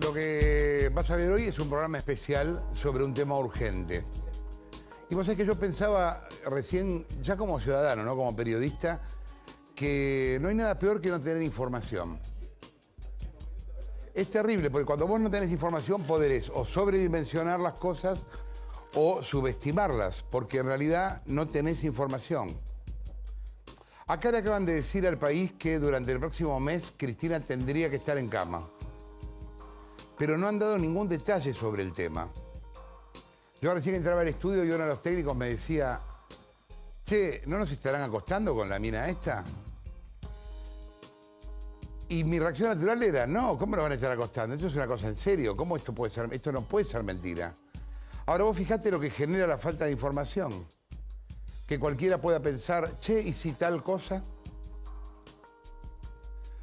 Lo que vas a ver hoy es un programa especial sobre un tema urgente. Y vos sabés que yo pensaba recién, ya como ciudadano, ¿no? Como periodista, que no hay nada peor que no tener información. Es terrible, porque cuando vos no tenés información, podés o sobredimensionar las cosas o subestimarlas, porque en realidad no tenés información. Acá le acaban de decir al país que durante el próximo mes Cristina tendría que estar en cama. Pero no han dado ningún detalle sobre el tema. Yo recién entraba al estudio y uno de los técnicos me decía, che, ¿no nos estarán acostando con la mina esta? Y mi reacción natural era, no, ¿cómo nos van a estar acostando? Esto es una cosa en serio, ¿cómo esto puede ser? Esto no puede ser mentira. Ahora vos fijate lo que genera la falta de información. Que cualquiera pueda pensar, che, ¿y si tal cosa?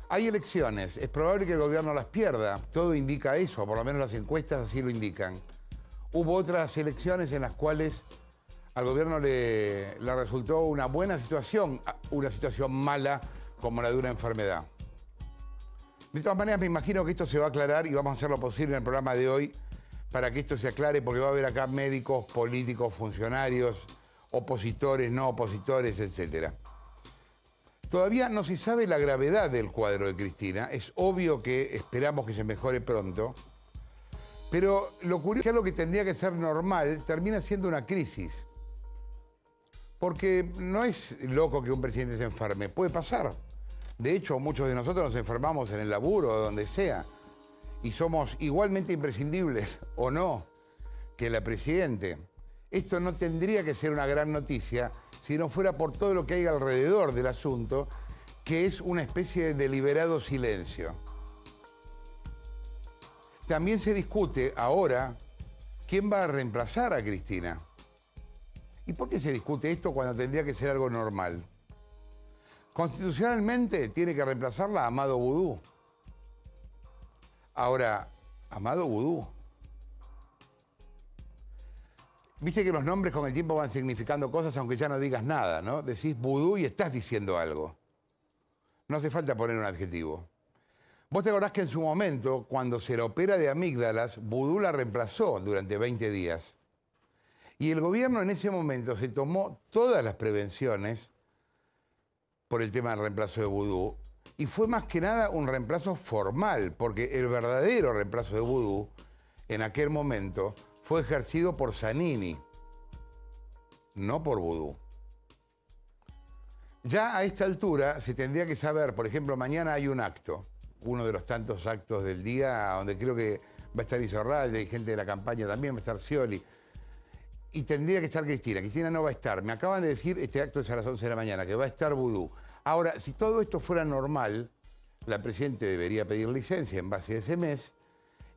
Hay elecciones, es probable que el gobierno las pierda, todo indica eso, por lo menos las encuestas así lo indican. Hubo otras elecciones en las cuales al gobierno le resultó una buena situación, una situación mala como la de una enfermedad. De todas maneras, me imagino que esto se va a aclarar y vamos a hacer lo posible en el programa de hoy para que esto se aclare, porque va a haber acá médicos, políticos, funcionarios, opositores, no opositores, etc. Todavía no se sabe la gravedad del cuadro de Cristina. Es obvio que esperamos que se mejore pronto. Pero lo curioso es que algo que tendría que ser normal termina siendo una crisis. Porque no es loco que un presidente se enferme. Puede pasar. De hecho, muchos de nosotros nos enfermamos en el laburo o donde sea. Y somos igualmente imprescindibles, o no, que la presidente. Esto no tendría que ser una gran noticia si no fuera por todo lo que hay alrededor del asunto, que es una especie de deliberado silencio. También se discute ahora quién va a reemplazar a Cristina. ¿Y por qué se discute esto cuando tendría que ser algo normal? Constitucionalmente tiene que reemplazarla a Amado Vudú. Ahora, Amado Vudú. Viste que los nombres con el tiempo van significando cosas aunque ya no digas nada, ¿no? Decís vudú y estás diciendo algo. No hace falta poner un adjetivo. Vos te acordás que en su momento, cuando se la opera de amígdalas, vudú la reemplazó durante 20 días. Y el gobierno en ese momento se tomó todas las prevenciones por el tema del reemplazo de vudú. Y fue más que nada un reemplazo formal, porque el verdadero reemplazo de vudú, en aquel momento, fue ejercido por Zanini, no por vudú. Ya a esta altura se tendría que saber, por ejemplo, mañana hay un acto, uno de los tantos actos del día, donde creo que va a estar Isorralde, hay gente de la campaña también, va a estar Scioli, y tendría que estar Cristina. Cristina no va a estar. Me acaban de decir, este acto es a las 11 de la mañana, que va a estar vudú. Ahora, si todo esto fuera normal, la Presidenta debería pedir licencia en base a ese mes,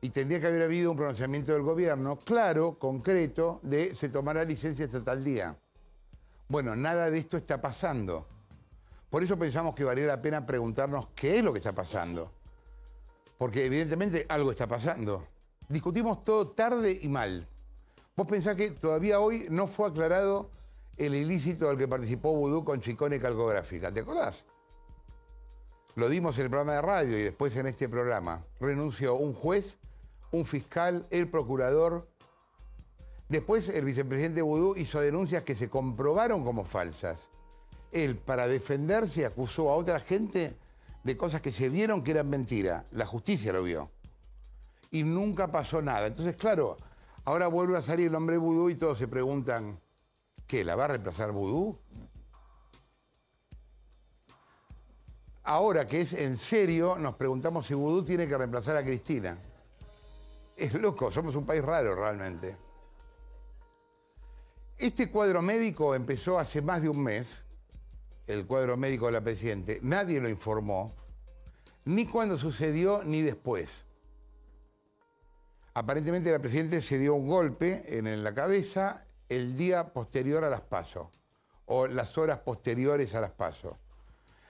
y tendría que haber habido un pronunciamiento del gobierno claro, concreto, de se tomará licencia hasta tal día. Bueno, nada de esto está pasando. Por eso pensamos que valía la pena preguntarnos qué es lo que está pasando. Porque evidentemente algo está pasando. Discutimos todo tarde y mal. Vos pensás que todavía hoy no fue aclarado el ilícito del que participó Vudú con Chicone Calcográfica. ¿Te acordás? Lo dimos en el programa de radio y después en este programa. Renunció un juez, un fiscal, el procurador. Después el vicepresidente Vudú hizo denuncias que se comprobaron como falsas. Él, para defenderse, acusó a otra gente de cosas que se vieron que eran mentira. La justicia lo vio. Y nunca pasó nada. Entonces, claro, ahora vuelve a salir el nombre Vudú y todos se preguntan, ¿qué? ¿La va a reemplazar Vudú? Ahora que es en serio, nos preguntamos si Vudú tiene que reemplazar a Cristina. Es loco, somos un país raro realmente. Este cuadro médico empezó hace más de un mes, el cuadro médico de la Presidenta. Nadie lo informó, ni cuando sucedió, ni después. Aparentemente la Presidenta se dio un golpe en la cabeza el día posterior a las PASO, o las horas posteriores a las PASO.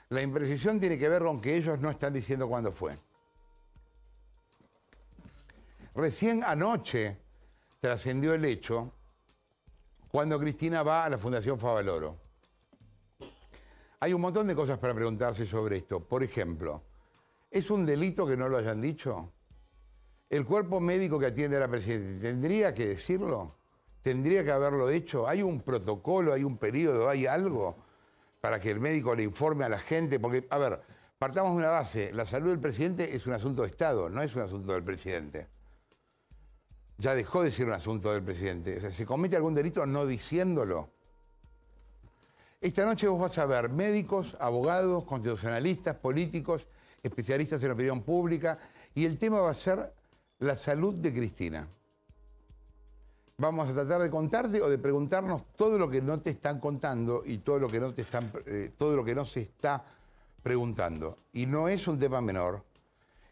La imprecisión tiene que ver con que ellos no están diciendo cuándo fue. Recién anoche trascendió el hecho cuando Cristina va a la Fundación Favaloro. Hay un montón de cosas para preguntarse sobre esto. Por ejemplo, ¿es un delito que no lo hayan dicho? El cuerpo médico que atiende a la presidenta, ¿tendría que decirlo? ¿Tendría que haberlo hecho? ¿Hay un protocolo, hay un periodo, hay algo para que el médico le informe a la gente? Porque, a ver, partamos de una base. La salud del presidente es un asunto de Estado, no es un asunto del presidente. Ya dejó de ser un asunto del presidente. O sea, ¿se comete algún delito no diciéndolo? Esta noche vos vas a ver médicos, abogados, constitucionalistas, políticos, especialistas en opinión pública, y el tema va a ser la salud de Cristina. Vamos a tratar de contarte o de preguntarnos todo lo que no te están contando y todo lo que no te están, todo lo que no se está preguntando. Y no es un tema menor,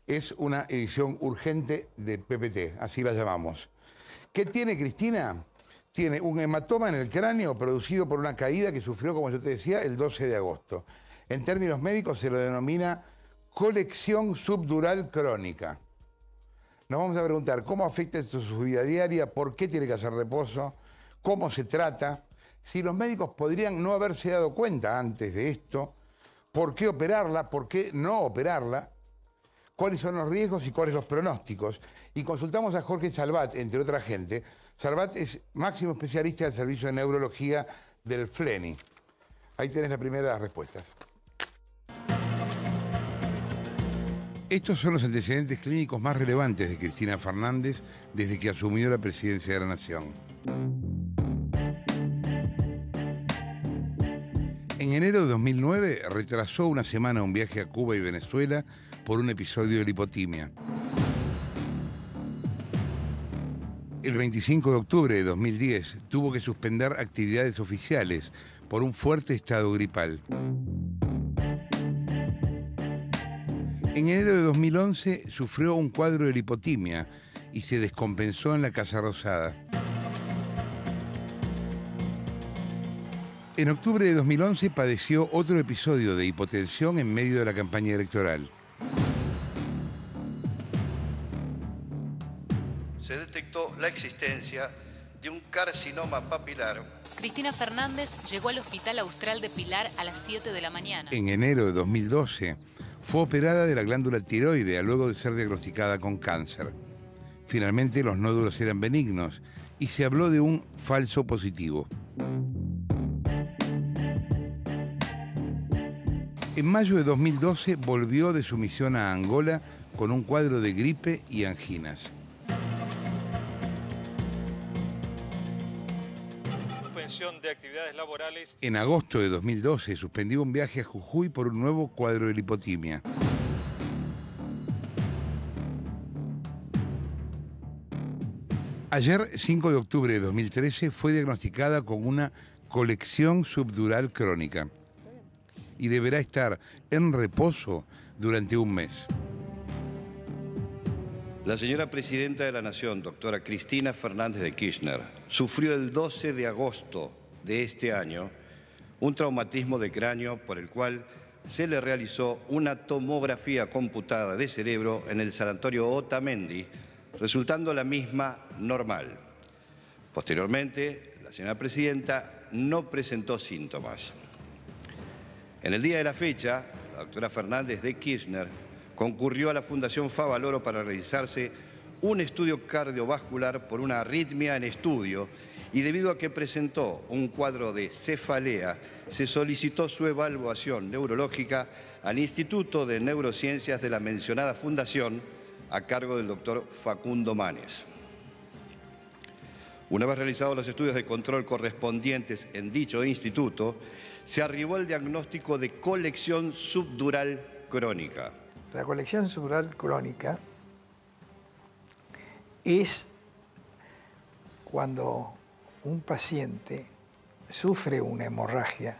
es una edición urgente de PPT, así la llamamos. ¿Qué tiene Cristina? Tiene un hematoma en el cráneo producido por una caída que sufrió, como yo te decía, el 12 de agosto. En términos médicos se lo denomina colección subdural crónica. Nos vamos a preguntar cómo afecta esto su vida diaria, por qué tiene que hacer reposo, cómo se trata, si los médicos podrían no haberse dado cuenta antes de esto, por qué operarla, por qué no operarla, cuáles son los riesgos y cuáles los pronósticos. Y consultamos a Jorge Salvat, entre otra gente. Salvat es máximo especialista del servicio de neurología del FLENI. Ahí tenés la primera de las respuestas. Estos son los antecedentes clínicos más relevantes de Cristina Fernández desde que asumió la presidencia de la Nación. En enero de 2009 retrasó una semana un viaje a Cuba y Venezuela por un episodio de lipotimia. El 25 de octubre de 2010 tuvo que suspender actividades oficiales por un fuerte estado gripal. En enero de 2011 sufrió un cuadro de lipotimia y se descompensó en la Casa Rosada. En octubre de 2011 padeció otro episodio de hipotensión en medio de la campaña electoral. Se detectó la existencia de un carcinoma papilar. Cristina Fernández llegó al Hospital Austral de Pilar a las 7 de la mañana. En enero de 2012 fue operada de la glándula tiroidea luego de ser diagnosticada con cáncer. Finalmente los nódulos eran benignos y se habló de un falso positivo. En mayo de 2012 volvió de su misión a Angola con un cuadro de gripe y anginas. Suspensión de actividades laborales. En agosto de 2012 suspendió un viaje a Jujuy por un nuevo cuadro de lipotimia. Ayer, 5 de octubre de 2013, fue diagnosticada con una colección subdural crónica y deberá estar en reposo durante un mes. La señora presidenta de la Nación, doctora Cristina Fernández de Kirchner, sufrió el 12 de agosto de este año un traumatismo de cráneo por el cual se le realizó una tomografía computada de cerebro en el sanatorio Otamendi, resultando la misma normal. Posteriormente, la señora presidenta no presentó síntomas. En el día de la fecha, la doctora Fernández de Kirchner concurrió a la Fundación Favaloro para realizarse un estudio cardiovascular por una arritmia en estudio y debido a que presentó un cuadro de cefalea, se solicitó su evaluación neurológica al Instituto de Neurociencias de la mencionada fundación a cargo del doctor Facundo Manes. Una vez realizados los estudios de control correspondientes en dicho instituto, se arribó al diagnóstico de colección subdural crónica. La colección subdural crónica es cuando un paciente sufre una hemorragia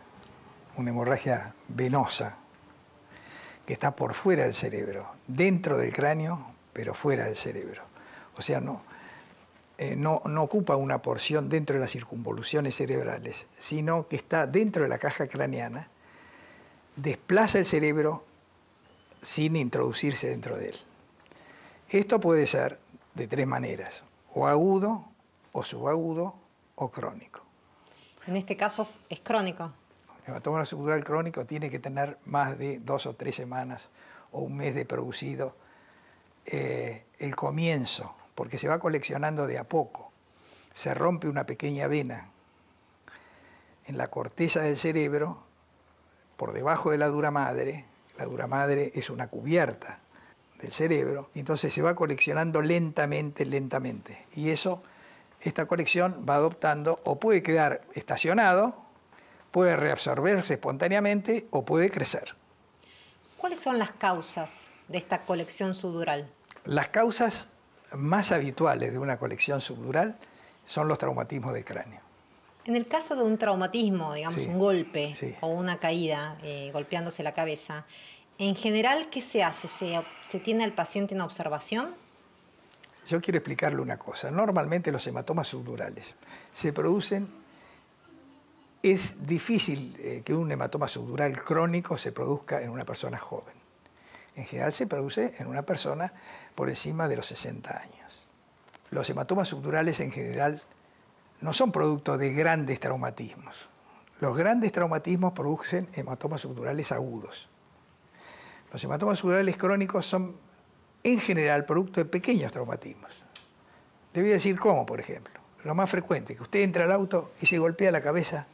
venosa que está por fuera del cerebro, dentro del cráneo, pero fuera del cerebro. O sea, no ocupa una porción dentro de las circunvoluciones cerebrales, sino que está dentro de la caja craneana, desplaza el cerebro sin introducirse dentro de él. Esto puede ser de tres maneras, o agudo, o subagudo, o crónico. En este caso es crónico. El hematoma subdural crónico tiene que tener más de 2 o 3 semanas o un mes de producido el comienzo, porque se va coleccionando de a poco. Se rompe una pequeña vena en la corteza del cerebro, por debajo de la dura madre. La dura madre es una cubierta del cerebro, y entonces se va coleccionando lentamente, lentamente. Y esta colección va adoptando, o puede quedar estacionado, puede reabsorberse espontáneamente o puede crecer. ¿Cuáles son las causas de esta colección subdural? Las causas más habituales de una colección subdural son los traumatismos del cráneo. En el caso de un traumatismo, digamos, Sí, un golpe sí. o una caída, golpeándose la cabeza, en general, ¿qué se hace? ¿Se tiene al paciente en observación? Yo quiero explicarle una cosa. Normalmente los hematomas subdurales se producen. Es difícil que un hematoma subdural crónico se produzca en una persona joven. En general se produce en una persona por encima de los 60 años. Los hematomas subdurales en general no son producto de grandes traumatismos. Los grandes traumatismos producen hematomas subdurales agudos. Los hematomas subdurales crónicos son en general producto de pequeños traumatismos. Le voy a decir cómo, por ejemplo. Lo más frecuente, que usted entra al auto y se golpea la cabeza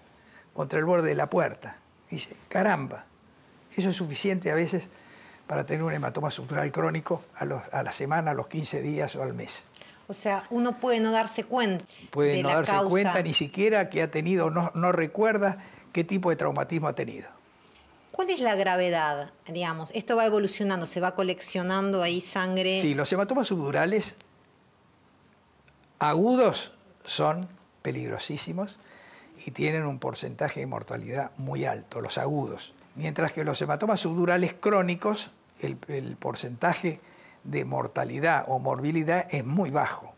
contra el borde de la puerta. Y dice, caramba, eso es suficiente a veces para tener un hematoma subdural crónico a la semana, a los 15 días o al mes. O sea, uno puede no darse cuenta Puede de no la darse causa. cuenta ni siquiera que ha tenido, no recuerda qué tipo de traumatismo ha tenido. ¿Cuál es la gravedad? Digamos, esto va evolucionando, se va coleccionando ahí sangre. Sí, los hematomas subdurales agudos son peligrosísimos y tienen un porcentaje de mortalidad muy alto, los agudos. Mientras que los hematomas subdurales crónicos, el porcentaje de mortalidad o morbilidad es muy bajo.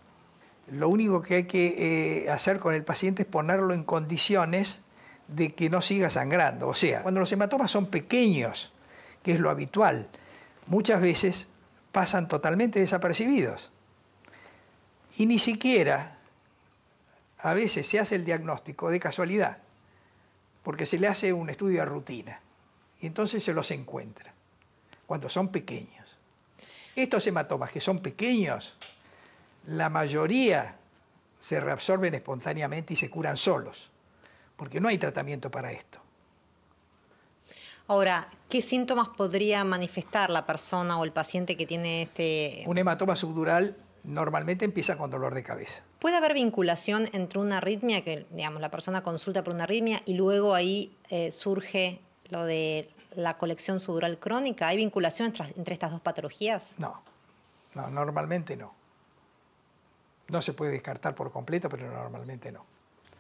Lo único que hay que hacer con el paciente es ponerlo en condiciones de que no siga sangrando. O sea, cuando los hematomas son pequeños, que es lo habitual, muchas veces pasan totalmente desapercibidos. Y ni siquiera a veces se hace el diagnóstico de casualidad, porque se le hace un estudio de rutina y entonces se los encuentra, cuando son pequeños. Estos hematomas que son pequeños, la mayoría se reabsorben espontáneamente y se curan solos, porque no hay tratamiento para esto. Ahora, ¿qué síntomas podría manifestar la persona o el paciente que tiene este...? Un hematoma subdural normalmente empieza con dolor de cabeza. ¿Puede haber vinculación entre una arritmia, que digamos, la persona consulta por una arritmia y luego ahí surge lo de la colección subdural crónica? ¿Hay vinculación entre estas dos patologías? No, normalmente no. No se puede descartar por completo, pero normalmente no.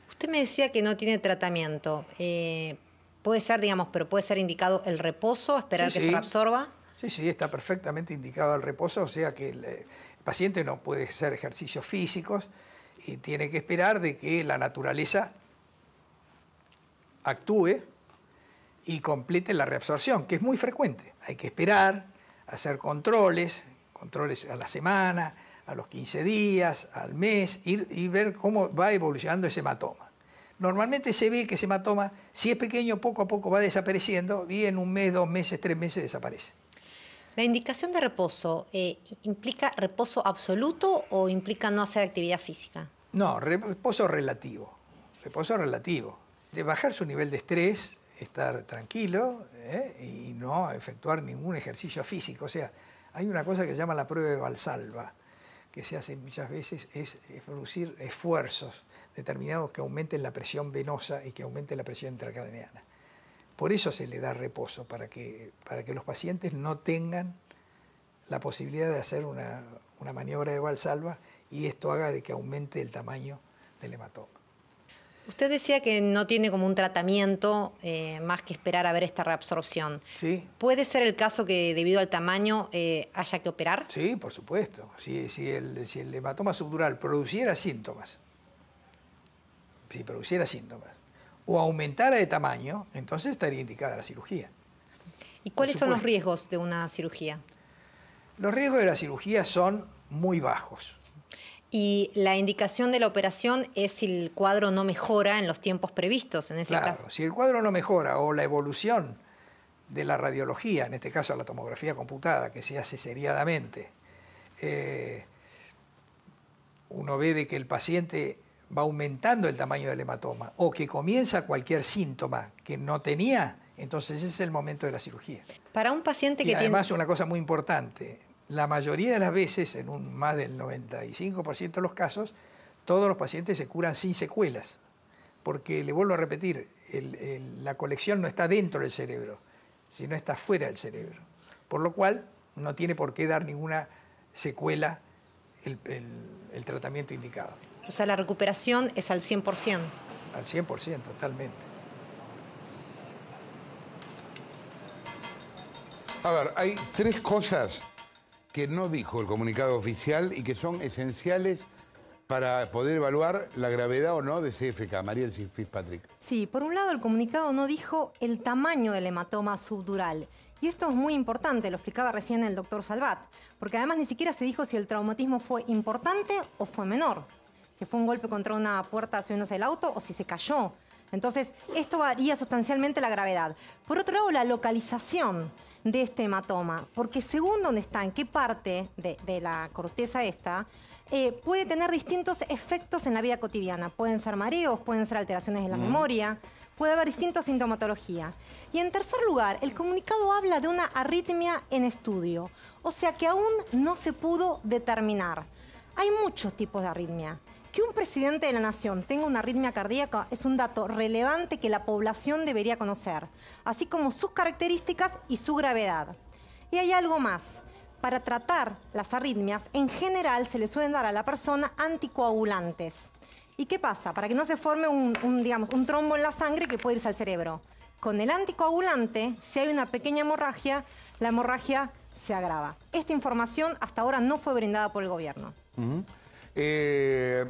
Usted me decía que no tiene tratamiento. Puede ser, digamos, pero puede ser indicado el reposo, esperar que se reabsorba. Sí, está perfectamente indicado el reposo, o sea que el paciente no puede hacer ejercicios físicos y tiene que esperar de que la naturaleza actúe y complete la reabsorción, que es muy frecuente. Hay que esperar, hacer controles a la semana, a los 15 días, al mes, ir y ver cómo va evolucionando ese hematoma. Normalmente se ve que ese hematoma, si es pequeño, poco a poco va desapareciendo y en un mes, 2 meses, 3 meses desaparece. ¿La indicación de reposo implica reposo absoluto o implica no hacer actividad física? No, reposo relativo. Reposo relativo. De bajar su nivel de estrés, estar tranquilo y no efectuar ningún ejercicio físico. O sea, hay una cosa que se llama la prueba de Valsalva, que se hace muchas veces, es producir esfuerzos determinados que aumenten la presión venosa y que aumenten la presión intracraneana. Por eso se le da reposo, para que los pacientes no tengan la posibilidad de hacer una maniobra de Valsalva y esto haga de que aumente el tamaño del hematoma. Usted decía que no tiene como un tratamiento más que esperar a ver esta reabsorción. ¿Sí? ¿Puede ser el caso que debido al tamaño haya que operar? Sí, por supuesto. Si el hematoma subdural produciera síntomas, o aumentara de tamaño, entonces estaría indicada la cirugía. ¿Y cuáles son los riesgos de una cirugía? Los riesgos de la cirugía son muy bajos. Y la indicación de la operación es si el cuadro no mejora en los tiempos previstos, en ese caso. Claro, si el cuadro no mejora o la evolución de la radiología, en este caso la tomografía computada, que se hace seriadamente, uno ve de que el paciente va aumentando el tamaño del hematoma o que comienza cualquier síntoma que no tenía, entonces ese es el momento de la cirugía. Para un paciente que además, una cosa muy importante, la mayoría de las veces, en más del 95% de los casos, todos los pacientes se curan sin secuelas, porque, le vuelvo a repetir, la colección no está dentro del cerebro, sino está fuera del cerebro, por lo cual no tiene por qué dar ninguna secuela el tratamiento indicado. O sea, la recuperación es al 100%. Al 100%, totalmente. A ver, hay 3 cosas que no dijo el comunicado oficial y que son esenciales para poder evaluar la gravedad o no de CFK. Mariel Fitzpatrick. Sí, por un lado el comunicado no dijo el tamaño del hematoma subdural. Y esto es muy importante, lo explicaba recién el doctor Salvat, porque además ni siquiera se dijo si el traumatismo fue importante o fue menor. Si fue un golpe contra una puerta subiéndose el auto o si se cayó. Entonces, esto varía sustancialmente la gravedad. Por otro lado, la localización de este hematoma, porque según dónde está, en qué parte de la corteza esta, puede tener distintos efectos en la vida cotidiana. Pueden ser mareos, pueden ser alteraciones en la memoria, puede haber distintas sintomatología. Y en tercer lugar, el comunicado habla de una arritmia en estudio, o sea que aún no se pudo determinar. Hay muchos tipos de arritmia. Que un presidente de la nación tenga una arritmia cardíaca es un dato relevante que la población debería conocer, así como sus características y su gravedad. Y hay algo más. Para tratar las arritmias, en general se le suelen dar a la persona anticoagulantes. ¿Y qué pasa? Para que no se forme un trombo en la sangre que puede irse al cerebro. Con el anticoagulante, si hay una pequeña hemorragia, la hemorragia se agrava. Esta información hasta ahora no fue brindada por el gobierno.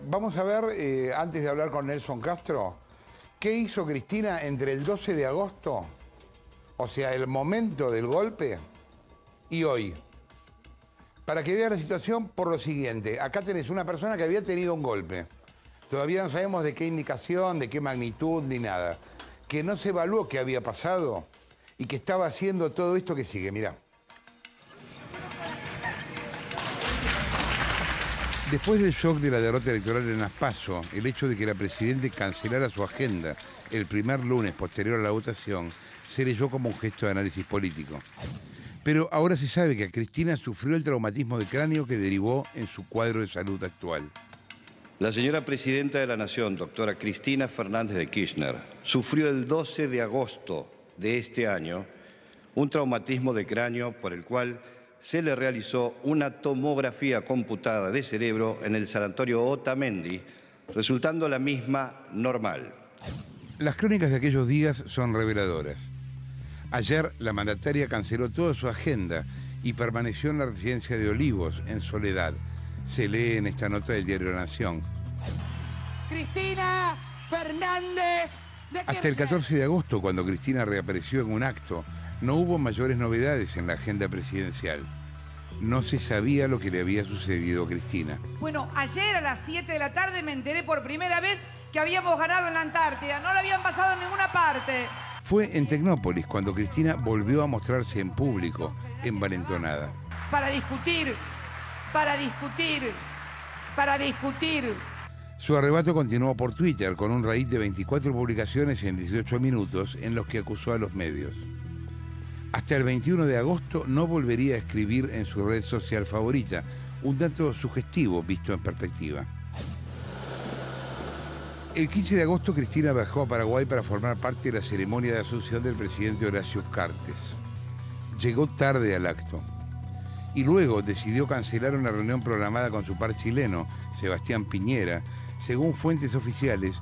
Vamos a ver, antes de hablar con Nelson Castro, ¿qué hizo Cristina entre el 12 de agosto, o sea, el momento del golpe, y hoy? Para que vea la situación por lo siguiente. Acá tenés una persona que había tenido un golpe. Todavía no sabemos de qué indicación, de qué magnitud, ni nada. Que no se evaluó qué había pasado y que estaba haciendo todo esto que sigue. Mirá. Después del shock de la derrota electoral en las PASO, el hecho de que la Presidente cancelara su agenda el primer lunes posterior a la votación se leyó como un gesto de análisis político. Pero ahora se sabe que Cristina sufrió el traumatismo de cráneo que derivó en su cuadro de salud actual. La señora Presidenta de la Nación, doctora Cristina Fernández de Kirchner, sufrió el 12 de agosto de este año un traumatismo de cráneo por el cual se le realizó una tomografía computada de cerebro en el sanatorio Otamendi, resultando la misma normal. Las crónicas de aquellos días son reveladoras. Ayer la mandataria canceló toda su agenda y permaneció en la residencia de Olivos, en soledad. Se lee en esta nota del diario La Nación. Cristina Fernández de Kirchner. Hasta el 14 de agosto, cuando Cristina reapareció en un acto, no hubo mayores novedades en la agenda presidencial. No se sabía lo que le había sucedido a Cristina. Bueno, ayer a las 7 de la tarde me enteré por primera vez que habíamos ganado en la Antártida. No lo habían pasado en ninguna parte. Fue en Tecnópolis cuando Cristina volvió a mostrarse en público, envalentonada. Para discutir. Su arrebato continuó por Twitter con un raíz de 24 publicaciones en 18 minutos en los que acusó a los medios. Hasta el 21 de agosto no volvería a escribir en su red social favorita, un dato sugestivo visto en perspectiva. El 15 de agosto Cristina viajó a Paraguay para formar parte de la ceremonia de asunción del presidente Horacio Cartes. Llegó tarde al acto y luego decidió cancelar una reunión programada con su par chileno, Sebastián Piñera, según fuentes oficiales,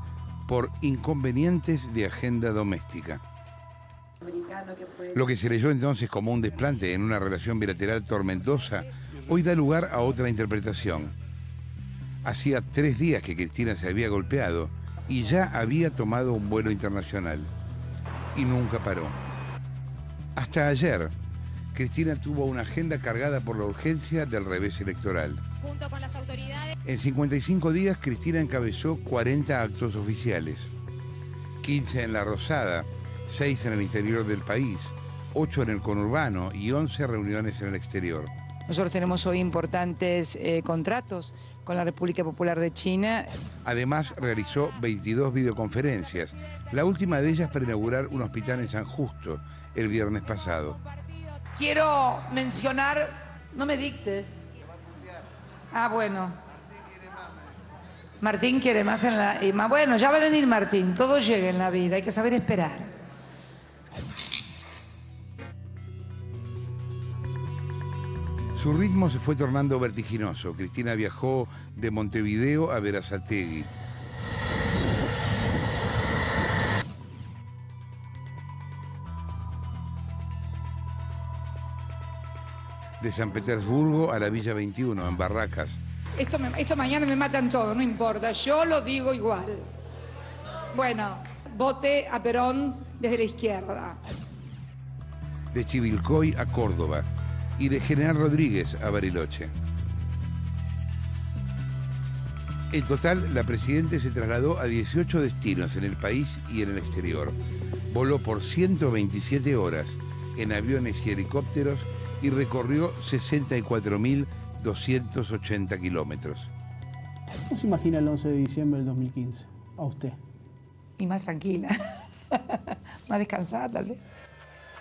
por inconvenientes de agenda doméstica. Lo que se leyó entonces como un desplante en una relación bilateral tormentosa, hoy da lugar a otra interpretación. Hacía 3 días que Cristina se había golpeado y ya había tomado un vuelo internacional. Y nunca paró. Hasta ayer, Cristina tuvo una agenda cargada por la urgencia del revés electoral. Junto con las autoridades. En 55 días, Cristina encabezó 40 actos oficiales. 15 en La Rosada, 6 en el interior del país, 8 en el conurbano y 11 reuniones en el exterior. Nosotros tenemos hoy importantes contratos con la República Popular de China. Además, realizó 22 videoconferencias, la última de ellas para inaugurar un hospital en San Justo el viernes pasado. Quiero mencionar, no me dictes. Ah, bueno. Martín quiere más en la... Bueno, ya va a venir Martín, todo llega en la vida, hay que saber esperar. Su ritmo se fue tornando vertiginoso. Cristina viajó de Montevideo a Berazategui. De San Petersburgo a la Villa 21, en Barracas. Esto mañana me matan todo, no importa, yo lo digo igual. Bueno, voté a Perón desde la izquierda. De Chivilcoy a Córdoba y de General Rodríguez a Bariloche. En total, la Presidenta se trasladó a 18 destinos en el país y en el exterior. Voló por 127 horas en aviones y helicópteros y recorrió 64.280 kilómetros. ¿Cómo se imagina el 11 de diciembre del 2015? A usted. Y más tranquila, más descansada tal vez.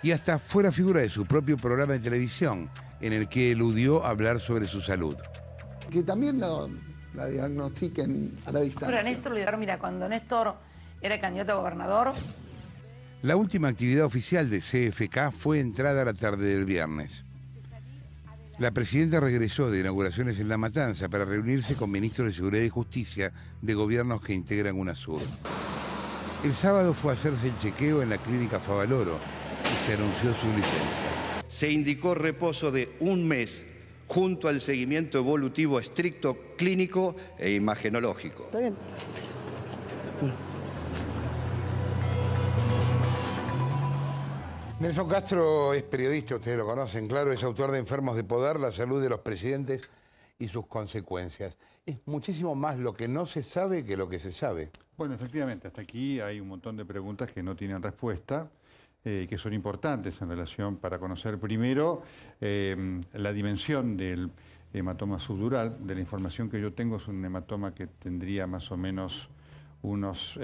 Y hasta fue la figura de su propio programa de televisión, en el que eludió hablar sobre su salud. Que también la diagnostiquen a la distancia. Pero Néstor, mira, cuando Néstor era candidato a gobernador... La última actividad oficial de CFK fue entrada a la tarde del viernes. La Presidenta regresó de inauguraciones en La Matanza para reunirse con ministros de Seguridad y Justicia de gobiernos que integran UNASUR. El sábado fue a hacerse el chequeo en la clínica Favaloro y se anunció su licencia. Se indicó reposo de 1 mes junto al seguimiento evolutivo estricto clínico e imagenológico. ¿Está bien? Nelson Castro es periodista, ustedes lo conocen, claro, es autor de Enfermos de Poder, la salud de los presidentes y sus consecuencias. Es muchísimo más lo que no se sabe que lo que se sabe. Bueno, efectivamente, hasta aquí hay un montón de preguntas que no tienen respuesta, que son importantes en relación para conocer primero la dimensión del hematoma subdural. De la información que yo tengo es un hematoma que tendría más o menos unos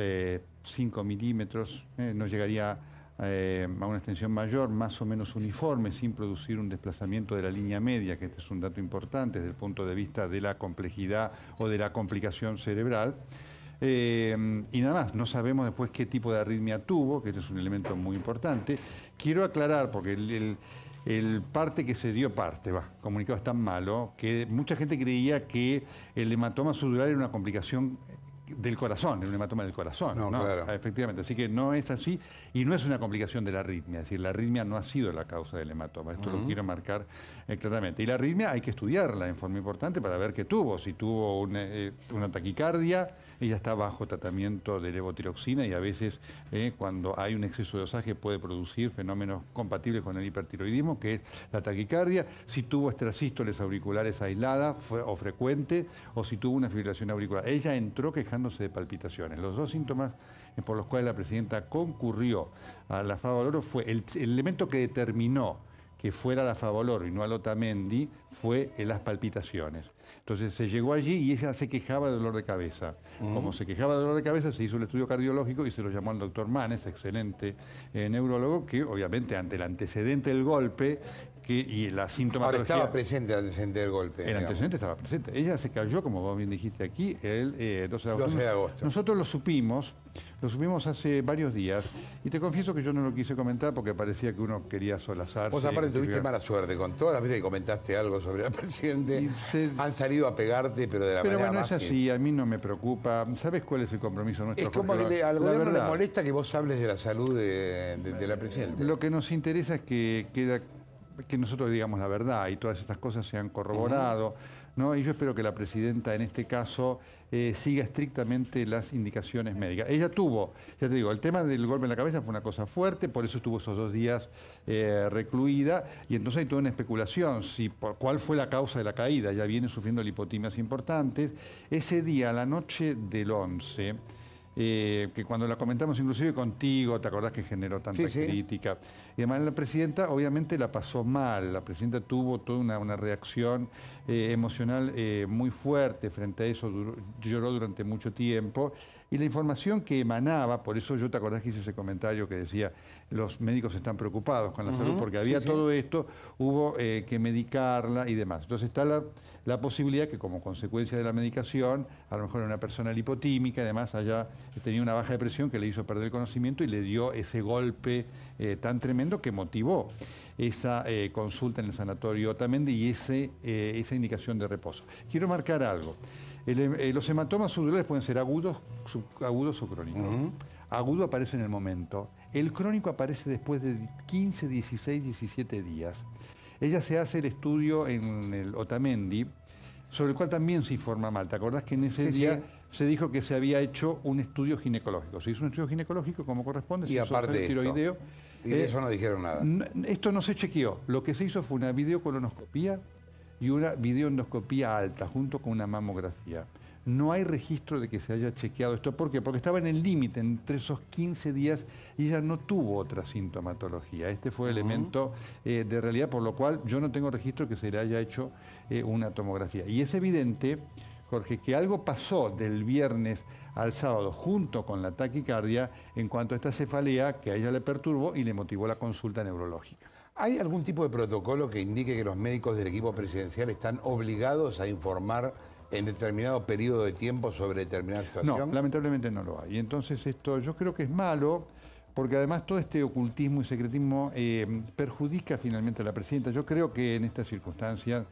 5 milímetros, no llegaría a una extensión mayor, más o menos uniforme, sin producir un desplazamiento de la línea media, que este es un dato importante desde el punto de vista de la complejidad o de la complicación cerebral. Y nada más, no sabemos después qué tipo de arritmia tuvo, que este es un elemento muy importante. Quiero aclarar, porque el parte que se dio comunicado es tan malo, que mucha gente creía que el hematoma subdural era una complicación del corazón, un hematoma del corazón. No, claro. Efectivamente, así que no es así y no es una complicación de la arritmia, es decir, la arritmia no ha sido la causa del hematoma, esto lo quiero marcar claramente. Y la arritmia hay que estudiarla en forma importante para ver qué tuvo, si tuvo una taquicardia, ella está bajo tratamiento de levotiroxina y a veces cuando hay un exceso de dosaje puede producir fenómenos compatibles con el hipertiroidismo, que es la taquicardia, si tuvo extrasístoles auriculares aisladas o frecuente, o si tuvo una fibrilación auricular. Ella entró quejándose de palpitaciones. Los dos síntomas por los cuales la Presidenta concurrió a la Favaloro fue el elemento que determinó que fuera la Favaloro y no al Otamendi fue las palpitaciones. Entonces se llegó allí y ella se quejaba de dolor de cabeza. Como se quejaba de dolor de cabeza, se hizo el estudio cardiológico y se lo llamó al doctor Manes, excelente neurólogo, que obviamente ante el antecedente del golpe y la sintomatología... Ahora estaba presente el antecedente del golpe. El antecedente estaba presente. Ella se cayó, como vos bien dijiste aquí, el 12 de agosto. 12 de agosto. Nosotros lo supimos hace varios días y te confieso que yo no lo quise comentar porque parecía que uno quería solazarse. Vos aparte tuviste mala suerte con todas las veces que comentaste algo sobre la Presidente. Han salido a pegarte, pero de la manera bueno, más... es así, a mí no me preocupa. ¿Sabes cuál es el compromiso nuestro? Es como que al gobierno le molesta que vos hables de la salud de la Presidenta. Lo que nos interesa es que nosotros digamos la verdad y todas estas cosas se han corroborado, ¿no? Y yo espero que la Presidenta en este caso siga estrictamente las indicaciones médicas. Ella tuvo, ya te digo, el tema del golpe en la cabeza fue una cosa fuerte, por eso estuvo esos 2 días recluida, y entonces hay toda una especulación, cuál fue la causa de la caída. Ya viene sufriendo lipotimias importantes. Ese día, a la noche del 11, que cuando la comentamos inclusive contigo, te acordás que generó tanta crítica. Y además la presidenta obviamente la pasó mal, la presidenta tuvo toda una reacción emocional muy fuerte frente a eso, lloró durante mucho tiempo. Y la información que emanaba, por eso yo te acordás que hice ese comentario que decía, los médicos están preocupados con la salud, porque había todo esto, hubo que medicarla y demás. Entonces está la posibilidad que como consecuencia de la medicación, a lo mejor una persona lipotímica, además haya tenido una baja de presión que le hizo perder el conocimiento y le dio ese golpe tan tremendo que motivó esa consulta en el sanatorio Otamendi y esa indicación de reposo. Quiero marcar algo. Los hematomas subdurales pueden ser agudos o crónicos. Agudo aparece en el momento. El crónico aparece después de 15, 16, 17 días. Ella se hace el estudio en el Otamendi, sobre el cual también se informa mal. ¿Te acordás que en ese día se dijo que se había hecho un estudio ginecológico? Se hizo un estudio ginecológico como corresponde, y se hizo aparte tiroideo. Y de eso no dijeron nada. Esto no se chequeó. Lo que se hizo fue una videocolonoscopía y una videoendoscopía alta, junto con una mamografía. No hay registro de que se haya chequeado esto. ¿Por qué? Porque estaba en el límite, entre esos 15 días, y ella no tuvo otra sintomatología. Este fue el elemento de realidad, por lo cual yo no tengo registro que se le haya hecho una tomografía. Y es evidente, Jorge, que algo pasó del viernes al sábado junto con la taquicardia en cuanto a esta cefalea que a ella le perturbó y le motivó la consulta neurológica. ¿Hay algún tipo de protocolo que indique que los médicos del equipo presidencial están obligados a informar en determinado periodo de tiempo sobre determinada situación? No, lamentablemente no lo hay. Entonces esto yo creo que es malo, porque además todo este ocultismo y secretismo perjudica finalmente a la presidenta. Yo creo que en estas circunstancias,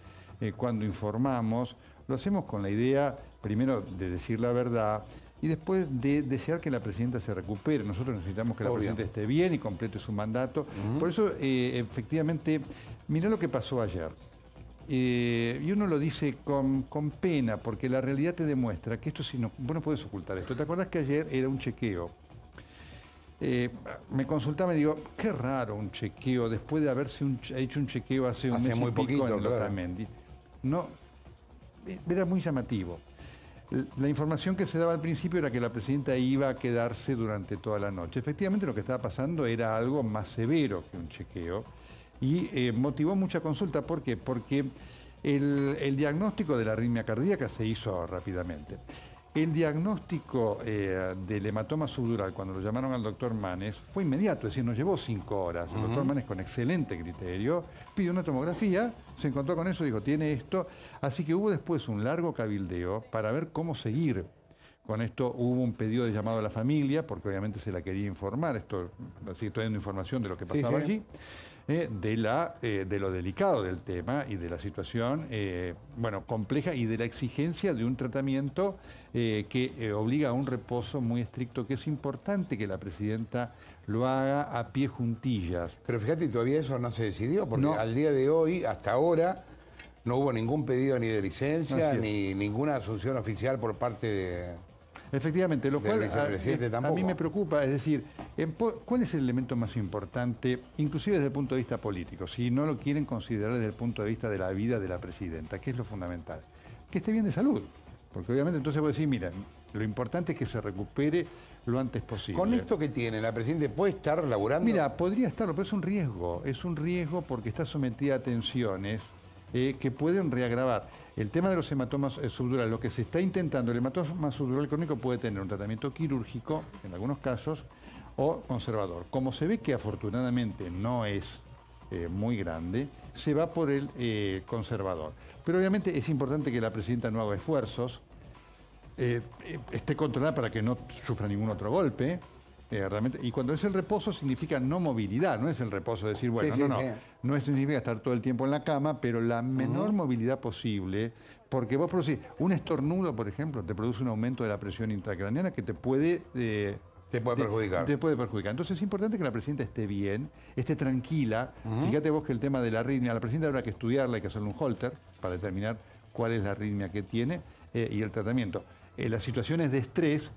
cuando informamos, lo hacemos con la idea, primero, de decir la verdad, y después de desear que la presidenta se recupere. Nosotros necesitamos que la presidenta esté bien y complete su mandato. Por eso, efectivamente, mirá lo que pasó ayer. Y uno lo dice con pena, porque la realidad te demuestra que esto sí no, vos no podés ocultar esto. ¿Te acordás que ayer era un chequeo? Me consultaba y digo, qué raro un chequeo, después de haberse hecho un chequeo hace un mes muy y pico poquito, en Otamendi. No, era muy llamativo. La información que se daba al principio era que la presidenta iba a quedarse durante toda la noche. Efectivamente, lo que estaba pasando era algo más severo que un chequeo y motivó mucha consulta. ¿Por qué? Porque el diagnóstico de la arritmia cardíaca se hizo rápidamente. El diagnóstico del hematoma subdural, cuando lo llamaron al doctor Manes, fue inmediato, es decir, nos llevó 5 horas. El doctor Manes, con excelente criterio, pidió una tomografía, se encontró con eso, dijo, tiene esto. Así que hubo después un largo cabildeo para ver cómo seguir. Con esto hubo un pedido de llamado a la familia, porque obviamente se la quería informar. Estoy dando información de lo que pasaba allí. De lo delicado del tema y de la situación compleja y de la exigencia de un tratamiento que obliga a un reposo muy estricto, que es importante que la presidenta lo haga a pie juntillas. Pero fíjate, todavía eso no se decidió, porque al día de hoy, hasta ahora, no hubo ningún pedido ni de licencia, ni ninguna asunción oficial por parte de... Efectivamente, lo cual a mí me preocupa, es decir, ¿cuál es el elemento más importante, inclusive desde el punto de vista político, si no lo quieren considerar desde el punto de vista de la vida de la presidenta? ¿Qué es lo fundamental? Que esté bien de salud, porque obviamente entonces vos decís, mira, lo importante es que se recupere lo antes posible. ¿Con esto que tiene, la presidenta puede estar laburando? Mira, podría estarlo, pero es un riesgo porque está sometida a tensiones que pueden reagravar. El tema de los hematomas subdurales, lo que se está intentando, el hematoma subdural crónico puede tener un tratamiento quirúrgico, en algunos casos, o conservador. Como se ve que afortunadamente no es muy grande, se va por el conservador. Pero obviamente es importante que la presidenta no haga esfuerzos, esté controlada para que no sufra ningún otro golpe. Realmente, y cuando es el reposo significa no movilidad, no es el reposo de decir, bueno, no significa estar todo el tiempo en la cama, pero la menor movilidad posible, porque vos producís un estornudo, por ejemplo, te produce un aumento de la presión intracraneana que te puede perjudicar. Te puede perjudicar. Entonces es importante que la presidenta esté bien, esté tranquila. Fíjate vos que el tema de la arritmia, la presidenta habrá que estudiarla, hay que hacerle un holter para determinar cuál es la arritmia que tiene y el tratamiento. Las situaciones de estrés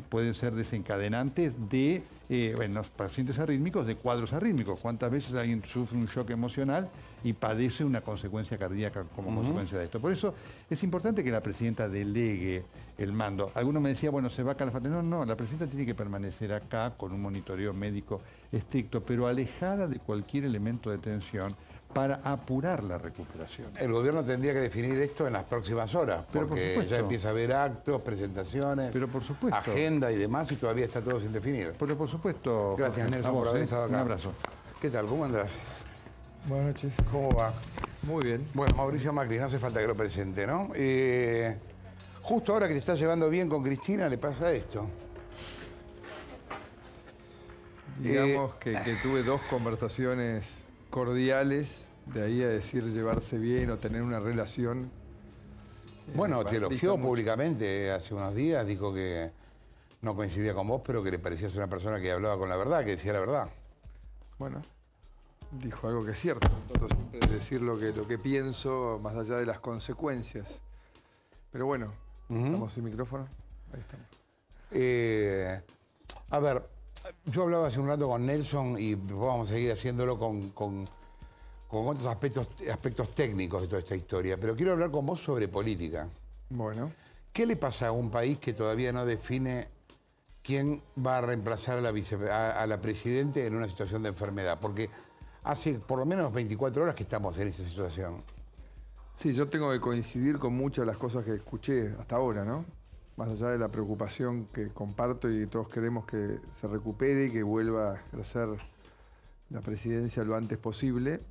pueden ser desencadenantes de, en los pacientes arrítmicos, de cuadros arrítmicos. ¿Cuántas veces alguien sufre un shock emocional y padece una consecuencia cardíaca como consecuencia de esto? Por eso es importante que la presidenta delegue el mando. Algunos me decían, bueno, se va a Calafate. No, la presidenta tiene que permanecer acá con un monitoreo médico estricto, pero alejada de cualquier elemento de tensión, para apurar la recuperación. El gobierno tendría que definir esto en las próximas horas, porque ya empieza a haber actos, presentaciones, agenda y demás, y todavía está todo sin definir. Pero por supuesto. Gracias, Nelson, por haber estado acá. Un abrazo. ¿Qué tal? ¿Cómo andás? Buenas noches. ¿Cómo va? Muy bien. Bueno, Mauricio Macri, no hace falta que lo presente, ¿no? Justo ahora que te estás llevando bien con Cristina, le pasa esto. Digamos que tuve 2 conversaciones cordiales, de ahí a decir llevarse bien o tener una relación. Bueno, te elogió públicamente hace unos días, dijo que no coincidía con vos, pero que le parecías una persona que hablaba con la verdad, que decía la verdad. Bueno, dijo algo que es cierto. Trato siempre de decir lo que pienso, más allá de las consecuencias. Pero bueno, ¿estamos sin micrófono? Ahí estamos. A ver, yo hablaba hace un rato con Nelson y vamos a seguir haciéndolo con otros aspectos técnicos de toda esta historia, pero quiero hablar con vos sobre política. Bueno. ¿Qué le pasa a un país que todavía no define quién va a reemplazar a la presidente en una situación de enfermedad? Porque hace por lo menos 24 horas que estamos en esa situación. Sí, yo tengo que coincidir con muchas de las cosas que escuché hasta ahora, ¿no? Más allá de la preocupación que comparto y todos queremos que se recupere y que vuelva a ejercer la presidencia lo antes posible,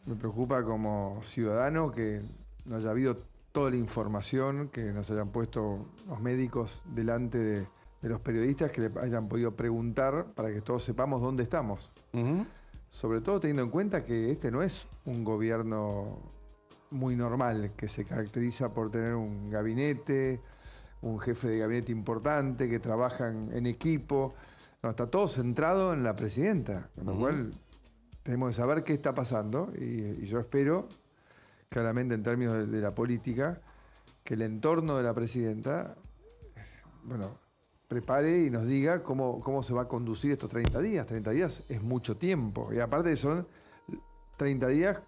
me preocupa como ciudadano que no haya habido toda la información, que nos hayan puesto los médicos delante de los periodistas, que le hayan podido preguntar para que todos sepamos dónde estamos. Sobre todo teniendo en cuenta que este no es un gobierno muy normal, que se caracteriza por tener un gabinete, un jefe de gabinete importante, que trabajan en equipo. No, está todo centrado en la presidenta, con lo cual tenemos que saber qué está pasando y yo espero, claramente en términos de la política, que el entorno de la presidenta, bueno, prepare y nos diga cómo se va a conducir estos 30 días. 30 días es mucho tiempo y aparte son 30 días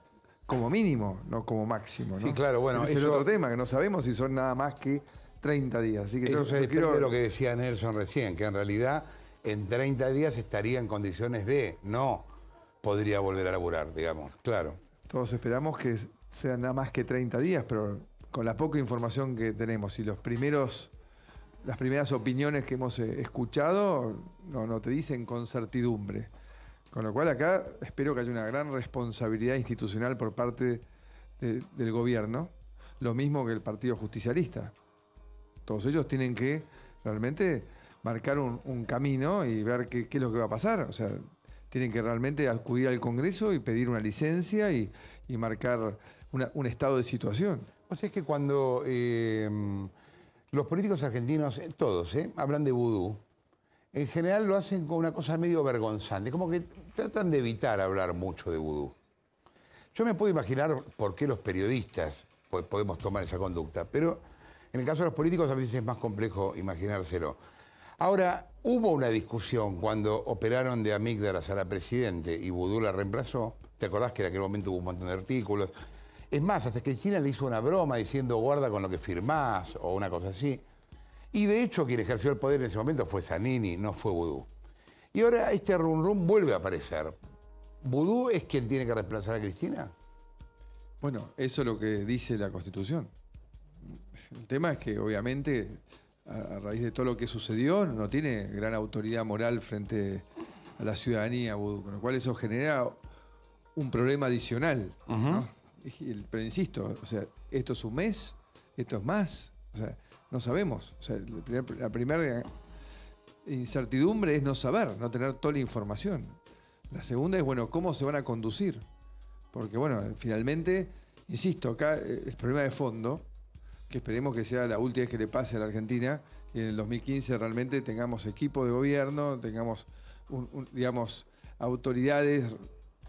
como mínimo, no como máximo, ¿no? Sí, claro, bueno. Ese es el otro tema, que no sabemos si son nada más que 30 días. Así que eso se depende de lo que decía Nelson recién, que en realidad en 30 días estaría en condiciones de, no podría volver a laburar, digamos, claro. Todos esperamos que sean nada más que 30 días, pero con la poca información que tenemos y las primeras opiniones que hemos escuchado no te dicen con certidumbre. Con lo cual acá espero que haya una gran responsabilidad institucional por parte del gobierno, lo mismo que el Partido Justicialista. Todos ellos tienen que realmente marcar un camino y ver qué es lo que va a pasar. O sea, tienen que realmente acudir al Congreso y pedir una licencia y marcar un estado de situación. O sea, es que cuando los políticos argentinos, todos, hablan de vudú, en general lo hacen con una cosa medio vergonzante, como que tratan de evitar hablar mucho de vudú. Yo me puedo imaginar por qué los periodistas podemos tomar esa conducta, pero en el caso de los políticos a veces es más complejo imaginárselo. Ahora, hubo una discusión cuando operaron de amígdalas a la presidente y vudú la reemplazó. ¿Te acordás que en aquel momento hubo un montón de artículos? Es más, hasta que Cristina le hizo una broma diciendo guarda con lo que firmás o una cosa así. Y de hecho quien ejerció el poder en ese momento fue Zanini, no fue vudú. Y ahora este rum vuelve a aparecer. ¿Vudú es quien tiene que reemplazar a Cristina? Bueno, eso es lo que dice la Constitución. El tema es que obviamente a raíz de todo lo que sucedió no tiene gran autoridad moral frente a la ciudadanía vudú, con lo cual eso genera un problema adicional, ¿no? Pero insisto, o sea, esto es un mes, esto es más, o sea, no sabemos. O sea, la primera incertidumbre es no saber, no tener toda la información. La segunda es, bueno, ¿cómo se van a conducir? Porque, bueno, finalmente, insisto, acá el problema de fondo, que esperemos que sea la última vez que le pase a la Argentina, que en el 2015 realmente tengamos equipo de gobierno, tengamos, digamos, autoridades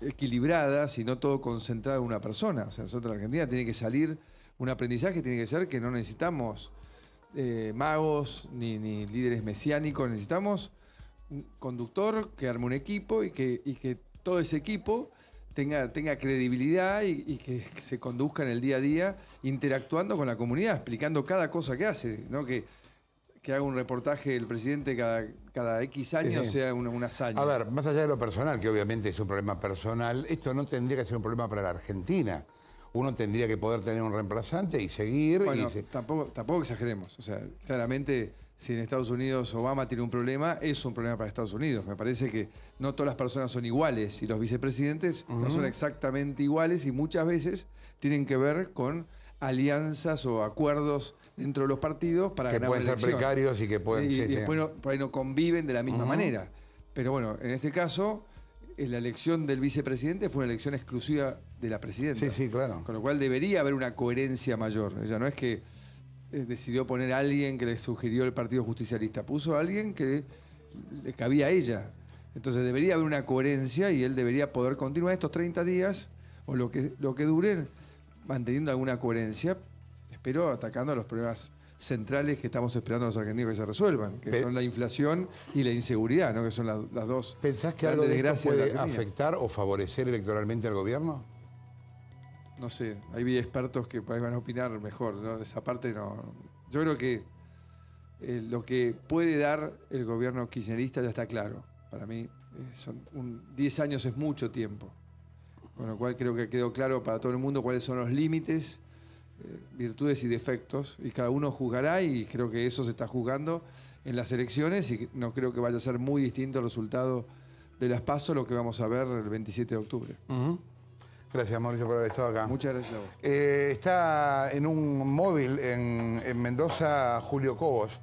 equilibradas y no todo concentrado en una persona. O sea, nosotros en la Argentina tiene que salir un aprendizaje, tiene que ser que no necesitamos magos ni líderes mesiánicos. Necesitamos un conductor que arme un equipo y que todo ese equipo tenga credibilidad y que se conduzca en el día a día interactuando con la comunidad, explicando cada cosa que hace, ¿no? Que haga un reportaje el presidente cada X años, Sí. sea una hazaña. A ver, más allá de lo personal, que obviamente es un problema personal, esto no tendría que ser un problema para la Argentina. Uno tendría que poder tener un reemplazante y seguir. Bueno, tampoco exageremos. O sea, claramente, si en Estados Unidos Obama tiene un problema, es un problema para Estados Unidos. Me parece que no todas las personas son iguales y los vicepresidentes no son exactamente iguales y muchas veces tienen que ver con alianzas o acuerdos dentro de los partidos para que ganar pueden una ser elección. precarios y que pueden... Y sí, sí. después por ahí no conviven de la misma manera. Pero bueno, en este caso, la elección del vicepresidente fue una elección exclusiva de la presidenta. Sí, sí, claro. Con lo cual debería haber una coherencia mayor. Ella no es que decidió poner a alguien que le sugirió el Partido Justicialista, puso a alguien que le cabía a ella. Entonces debería haber una coherencia y él debería poder continuar estos 30 días o lo que duren, manteniendo alguna coherencia, espero atacando a los problemas centrales que estamos esperando los argentinos que se resuelvan, que son la inflación y la inseguridad, ¿no? Que son las dos. ¿Pensás que algo de esto desgracias de la puede Argentina. afectar o favorecer electoralmente al gobierno? No sé, hay expertos que van a opinar mejor, ¿no? De esa parte no. Yo creo que lo que puede dar el gobierno kirchnerista ya está claro. Para mí, 10 años es mucho tiempo. Con lo cual creo que quedó claro para todo el mundo cuáles son los límites, virtudes y defectos, y cada uno juzgará, y creo que eso se está juzgando en las elecciones, y no creo que vaya a ser muy distinto el resultado de las PASO lo que vamos a ver el 27 de octubre. Gracias, Mauricio, por haber estado acá. Muchas gracias a vos. Está en un móvil en Mendoza Julio Cobos,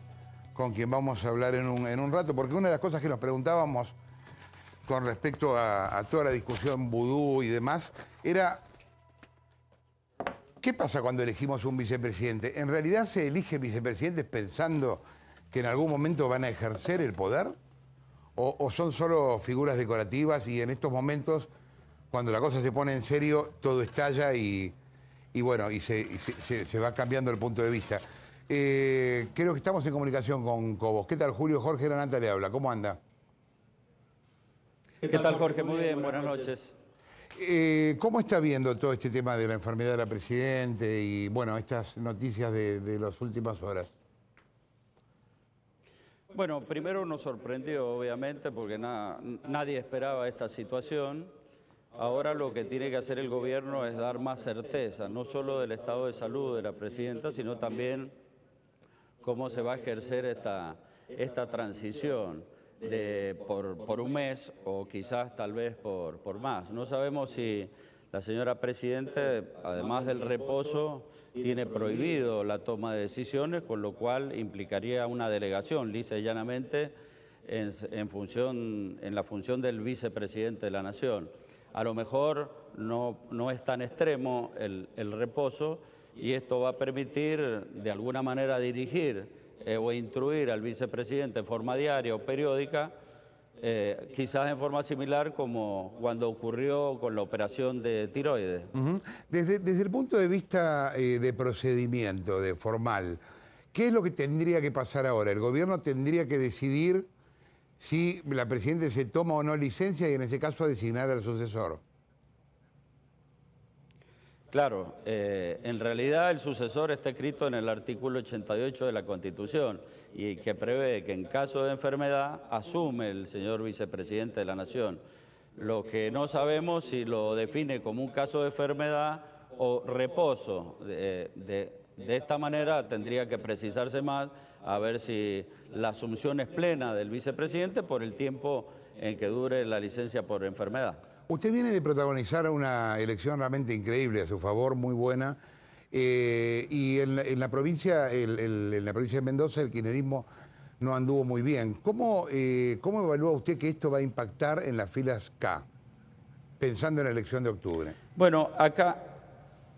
con quien vamos a hablar en un rato, porque una de las cosas que nos preguntábamos con respecto a toda la discusión vudú y demás, era ¿qué pasa cuando elegimos un vicepresidente? ¿En realidad se elige vicepresidentes pensando que en algún momento van a ejercer el poder? ¿O son solo figuras decorativas y en estos momentos, cuando la cosa se pone en serio, todo estalla y se va cambiando el punto de vista? Creo que estamos en comunicación con Cobos. ¿Qué tal, Julio? Jorge Lanata le habla. ¿Cómo anda? ¿Qué tal, Jorge? Muy bien, buenas noches. ¿Cómo está viendo todo este tema de la enfermedad de la Presidenta y, bueno, estas noticias de las últimas horas? Bueno, primero nos sorprendió, obviamente, porque nadie esperaba esta situación. Ahora lo que tiene que hacer el gobierno es dar más certeza, no solo del estado de salud de la Presidenta, sino también cómo se va a ejercer esta transición. Por un mes o quizás tal vez por más. No sabemos si la señora Presidenta, además del reposo, tiene prohibido la toma de decisiones, con lo cual implicaría una delegación, lisa y llanamente, en la función del vicepresidente de la Nación. A lo mejor no es tan extremo el reposo y esto va a permitir de alguna manera dirigir o instruir al vicepresidente en forma diaria o periódica, quizás en forma similar como cuando ocurrió con la operación de tiroides. Desde el punto de vista de procedimiento, de formal, ¿qué es lo que tendría que pasar ahora? ¿El gobierno tendría que decidir si la Presidenta se toma o no licencia y en ese caso designar al sucesor? Claro, en realidad el sucesor está escrito en el artículo 88 de la Constitución y que prevé que en caso de enfermedad asume el señor vicepresidente de la Nación. Lo que no sabemos si lo define como un caso de enfermedad o reposo. De esta manera tendría que precisarse más a ver si la asunción es plena del vicepresidente por el tiempo en que dure la licencia por enfermedad. Usted viene de protagonizar una elección realmente increíble a su favor, muy buena, y en la provincia de Mendoza el kirchnerismo no anduvo muy bien. ¿Cómo evalúa usted que esto va a impactar en las filas K, pensando en la elección de octubre? Bueno, acá,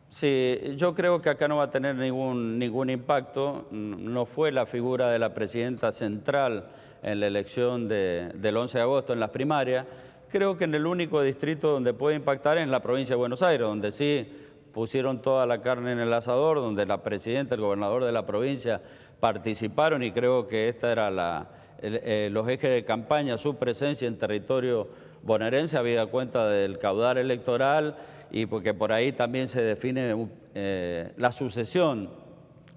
sí, yo creo que acá no va a tener ningún impacto. No fue la figura de la presidenta central en la elección del 11 de agosto en las primarias. Creo que en el único distrito donde puede impactar es en la provincia de Buenos Aires, donde sí pusieron toda la carne en el asador, donde la presidenta, el gobernador de la provincia participaron, y creo que esta era los ejes de campaña, su presencia en territorio bonaerense, habida cuenta del caudal electoral, y porque por ahí también se define la sucesión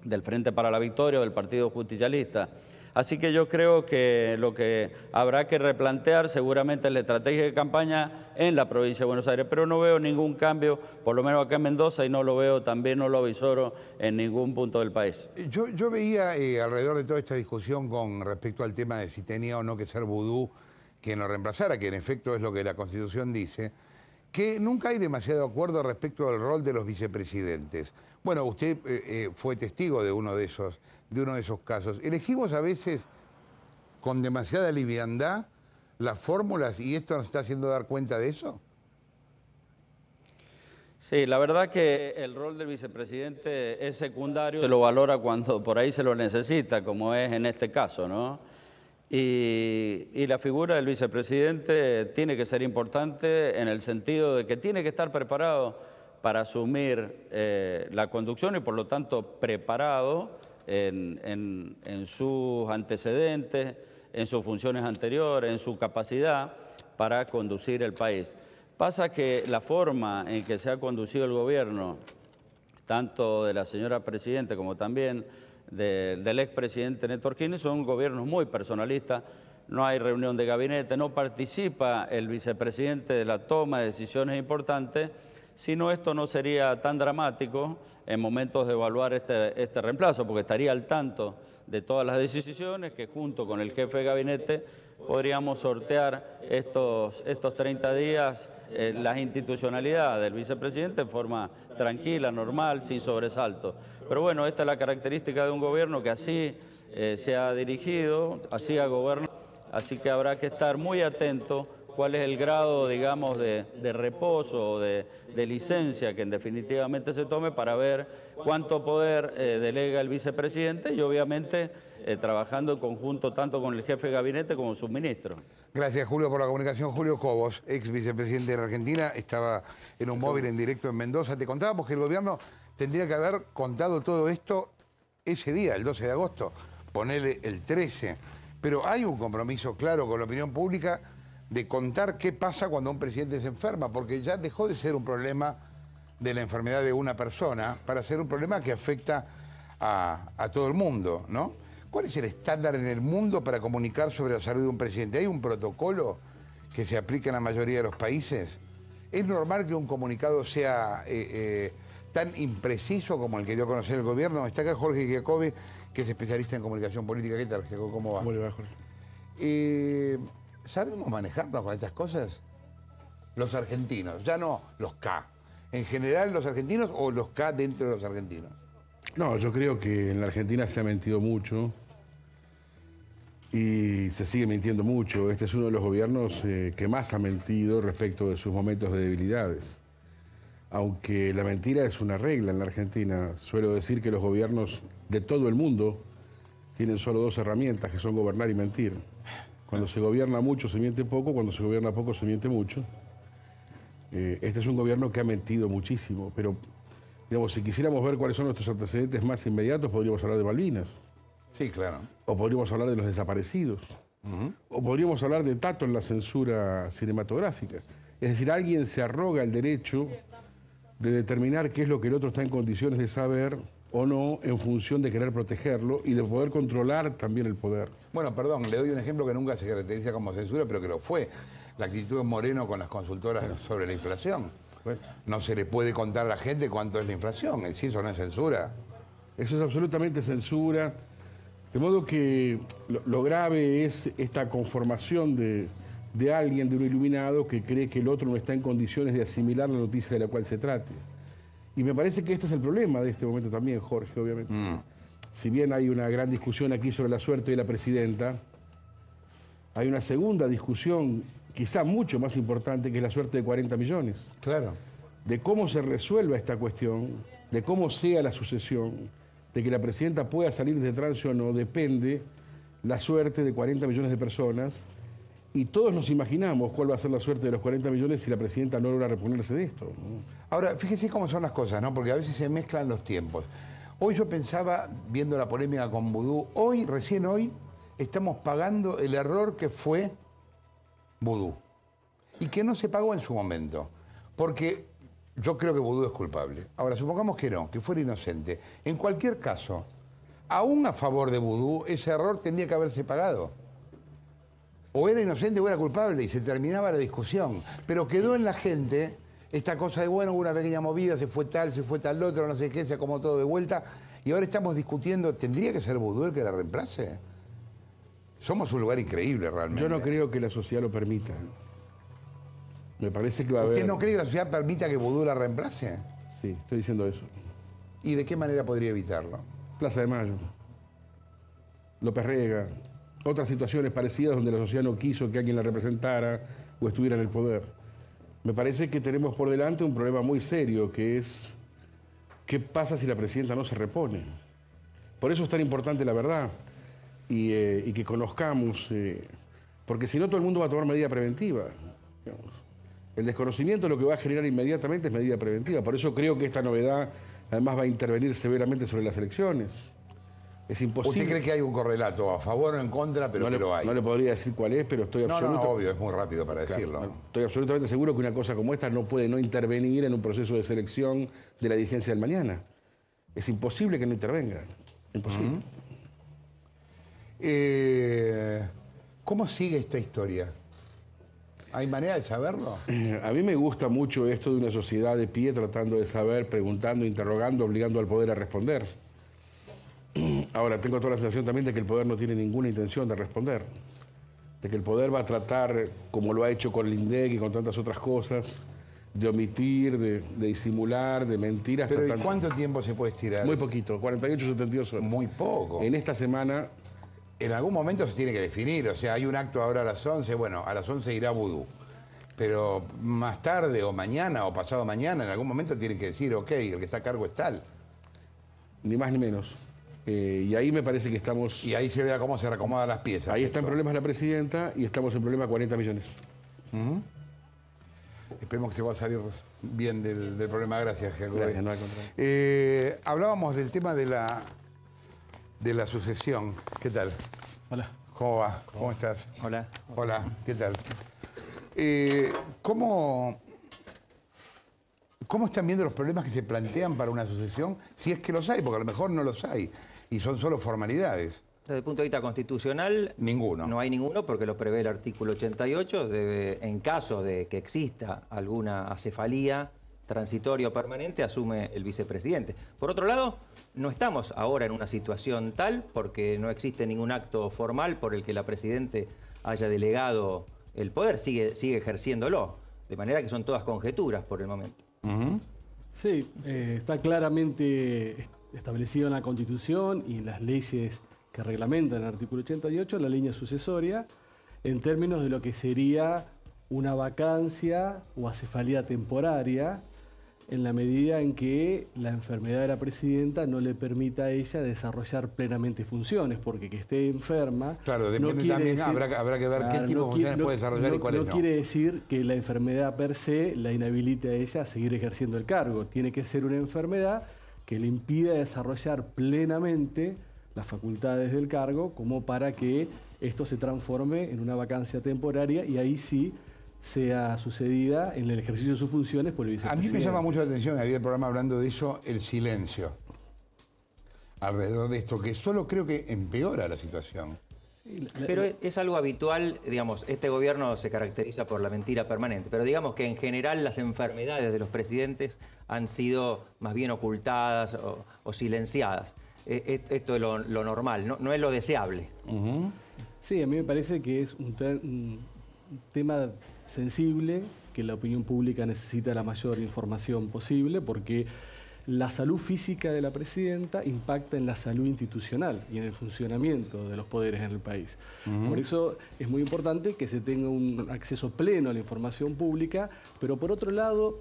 del Frente para la Victoria o del Partido Justicialista. Así que yo creo que lo que habrá que replantear seguramente es la estrategia de campaña en la provincia de Buenos Aires, pero no veo ningún cambio, por lo menos acá en Mendoza, y no lo veo, también no lo avisoro en ningún punto del país. Yo veía alrededor de toda esta discusión con respecto al tema de si tenía o no que ser vudú quien lo reemplazara, que en efecto es lo que la Constitución dice, que nunca hay demasiado acuerdo respecto del rol de los vicepresidentes. Bueno, usted fue testigo de uno de esos casos. Elegimos a veces con demasiada liviandad las fórmulas y esto nos está haciendo dar cuenta de eso. Sí, la verdad que el rol del vicepresidente es secundario, se lo valora cuando por ahí se lo necesita, como es en este caso, ¿no? Y la figura del vicepresidente tiene que ser importante en el sentido de que tiene que estar preparado para asumir la conducción y por lo tanto preparado en sus antecedentes, en sus funciones anteriores, en su capacidad para conducir el país. Pasa que la forma en que se ha conducido el gobierno, tanto de la señora presidenta como también del expresidente Néstor Kirchner, son gobiernos muy personalistas, no hay reunión de gabinete, no participa el vicepresidente de la toma de decisiones importantes, sino esto no sería tan dramático en momentos de evaluar este reemplazo, porque estaría al tanto de todas las decisiones que junto con el jefe de gabinete podríamos sortear estos 30 días las institucionalidades del vicepresidente en forma tranquila, normal, sin sobresalto. Pero bueno, esta es la característica de un gobierno que así se ha dirigido, así ha gobernado, así que habrá que estar muy atento cuál es el grado, digamos, de reposo o de licencia que definitivamente se tome para ver cuánto poder delega el vicepresidente y obviamente trabajando en conjunto tanto con el jefe de gabinete como su ministro. Gracias, Julio, por la comunicación. Julio Cobos, ex vicepresidente de la Argentina, estaba en un móvil en directo en Mendoza. Te contábamos que el gobierno tendría que haber contado todo esto ese día, el 12 de agosto, ponele el 13. Pero hay un compromiso claro con la opinión pública de contar qué pasa cuando un presidente se enferma, porque ya dejó de ser un problema de la enfermedad de una persona para ser un problema que afecta a todo el mundo, ¿no? ¿Cuál es el estándar en el mundo para comunicar sobre la salud de un presidente? ¿Hay un protocolo que se aplica en la mayoría de los países? ¿Es normal que un comunicado sea tan impreciso como el que dio a conocer el gobierno? Está acá Jorge Giacobbe, que es especialista en comunicación política. ¿Qué tal, Giacobbe? ¿Cómo va? ¿Cómo le va, Jorge? ¿Sabemos manejarnos con estas cosas? Los argentinos, ya no los K. ¿En general los argentinos o los K dentro de los argentinos? No, yo creo que en la Argentina se ha mentido mucho y se sigue mintiendo mucho. Este es uno de los gobiernos que más ha mentido respecto de sus momentos de debilidades. Aunque la mentira es una regla en la Argentina, suelo decir que los gobiernos de todo el mundo tienen solo dos herramientas, que son gobernar y mentir. Cuando se gobierna mucho se miente poco, cuando se gobierna poco se miente mucho. Este es un gobierno que ha mentido muchísimo, pero digamos, si quisiéramos ver cuáles son nuestros antecedentes más inmediatos, podríamos hablar de Malvinas. Sí, claro. O podríamos hablar de los desaparecidos. O podríamos hablar de Tato en la censura cinematográfica. Es decir, alguien se arroga el derecho de determinar qué es lo que el otro está en condiciones de saber o no en función de querer protegerlo y de poder controlar también el poder. Bueno, perdón, le doy un ejemplo que nunca se caracteriza como censura, pero que lo fue. La actitud de Moreno con las consultoras sobre la inflación. No se le puede contar a la gente cuánto es la inflación, si eso no es censura. Eso es absolutamente censura. De modo que lo grave es esta conformación de alguien, de un iluminado, que cree que el otro no está en condiciones de asimilar la noticia de la cual se trate. Y me parece que este es el problema de este momento también, Jorge, obviamente. Si bien hay una gran discusión aquí sobre la suerte de la presidenta, hay una segunda discusión, quizá mucho más importante, que es la suerte de 40 millones. Claro. De cómo se resuelva esta cuestión, de cómo sea la sucesión, de que la presidenta pueda salir de trance o no, depende la suerte de 40 millones de personas Y todos nos imaginamos cuál va a ser la suerte de los 40 millones si la presidenta no logra reponerse de esto, ¿no? Ahora, fíjese cómo son las cosas, ¿no? Porque a veces se mezclan los tiempos. Hoy yo pensaba, viendo la polémica con Vudú, recién hoy, estamos pagando el error que fue Vudú. Y que no se pagó en su momento. Porque yo creo que Vudú es culpable. Ahora, supongamos que no, que fuera inocente. En cualquier caso, aún a favor de Vudú, ese error tendría que haberse pagado. O era inocente o era culpable y se terminaba la discusión. Pero quedó en la gente esta cosa de, bueno, hubo una pequeña movida, se fue tal otro, no sé qué, se acomodó todo de vuelta. Y ahora estamos discutiendo, ¿tendría que ser Vudú el que la reemplace? Somos un lugar increíble realmente. Yo no creo que la sociedad lo permita. Me parece que va a haber... ¿Usted no cree que la sociedad permita que Vudú la reemplace? Sí, estoy diciendo eso. ¿Y de qué manera podría evitarlo? Plaza de Mayo, López Rega, otras situaciones parecidas donde la sociedad no quiso que alguien la representara o estuviera en el poder. Me parece que tenemos por delante un problema muy serio, que es ¿qué pasa si la presidenta no se repone? Por eso es tan importante la verdad y que conozcamos, porque si no todo el mundo va a tomar medida preventiva. Digamos. El desconocimiento lo que va a generar inmediatamente es medida preventiva. Por eso creo que esta novedad además va a intervenir severamente sobre las elecciones. Es imposible. ¿Usted cree que hay un correlato a favor o en contra, pero que lo hay? No le podría decir cuál es, pero estoy absolutamente... No, obvio, es muy rápido para decirlo. Claro, estoy absolutamente seguro que una cosa como esta no puede no intervenir en un proceso de selección de la dirigencia del mañana. Es imposible que no intervenga. Imposible. ¿Cómo sigue esta historia? ¿Hay manera de saberlo? A mí me gusta mucho esto de una sociedad de pie tratando de saber, preguntando, interrogando, obligando al poder a responder. Ahora, tengo toda la sensación también de que el poder no tiene ninguna intención de responder. De que el poder va a tratar, como lo ha hecho con el INDEC y con tantas otras cosas, de omitir, de disimular, de mentir hasta... ¿Pero cuánto tiempo se puede estirar? Muy poquito, 48, 72 horas. Muy poco. En esta semana... En algún momento se tiene que definir, o sea, hay un acto ahora a las 11, bueno, a las 11 irá Vudú. Pero más tarde o mañana o pasado mañana, en algún momento tienen que decir, ok, el que está a cargo es tal. Ni más ni menos. Y ahí me parece que estamos... Y ahí se vea cómo se reacomodan las piezas. Ahí está en problemas la presidenta y estamos en problemas 40 millones. Esperemos que se va a salir bien del problema. Gracias, Jacobo. Gracias, no al contrario. Hablábamos del tema de la sucesión. ¿Qué tal? Hola. ¿Cómo va? ¿Cómo estás? Hola. Hola, ¿qué tal? ¿Cómo están viendo los problemas que se plantean para una sucesión? Si es que los hay, porque a lo mejor no los hay. Y son solo formalidades. Desde el punto de vista constitucional... Ninguno. No hay ninguno porque lo prevé el artículo 88. En caso de que exista alguna acefalía transitoria o permanente, asume el vicepresidente. Por otro lado, no estamos ahora en una situación tal porque no existe ningún acto formal por el que la presidente haya delegado el poder, sigue ejerciéndolo. De manera que son todas conjeturas por el momento. Sí, está claramente establecido en la Constitución y en las leyes que reglamentan el artículo 88 la línea sucesoria en términos de lo que sería una vacancia o acefalía temporaria en la medida en que la enfermedad de la presidenta no le permita a ella desarrollar plenamente funciones, porque que esté enferma... Claro, depende no quiere también, decir, habrá que ver qué tipo de funciones puede desarrollar y cuáles no. No quiere decir que la enfermedad per se la inhabilite a ella a seguir ejerciendo el cargo. Tiene que ser una enfermedad que le impida desarrollar plenamente las facultades del cargo como para que esto se transforme en una vacancia temporaria y ahí sí sea sucedida en el ejercicio de sus funciones por el vicepresidente. A mí me llama mucho la atención, había el programa hablando de eso, el silencio alrededor de esto, que solo creo que empeora la situación. Pero es algo habitual, digamos, este gobierno se caracteriza por la mentira permanente, pero digamos que en general las enfermedades de los presidentes han sido más bien ocultadas o silenciadas. Esto es lo normal, no es lo deseable. Sí, a mí me parece que es un tema sensible, que la opinión pública necesita la mayor información posible, porque la salud física de la presidenta impacta en la salud institucional y en el funcionamiento de los poderes en el país. Por eso es muy importante que se tenga un acceso pleno a la información pública, pero por otro lado,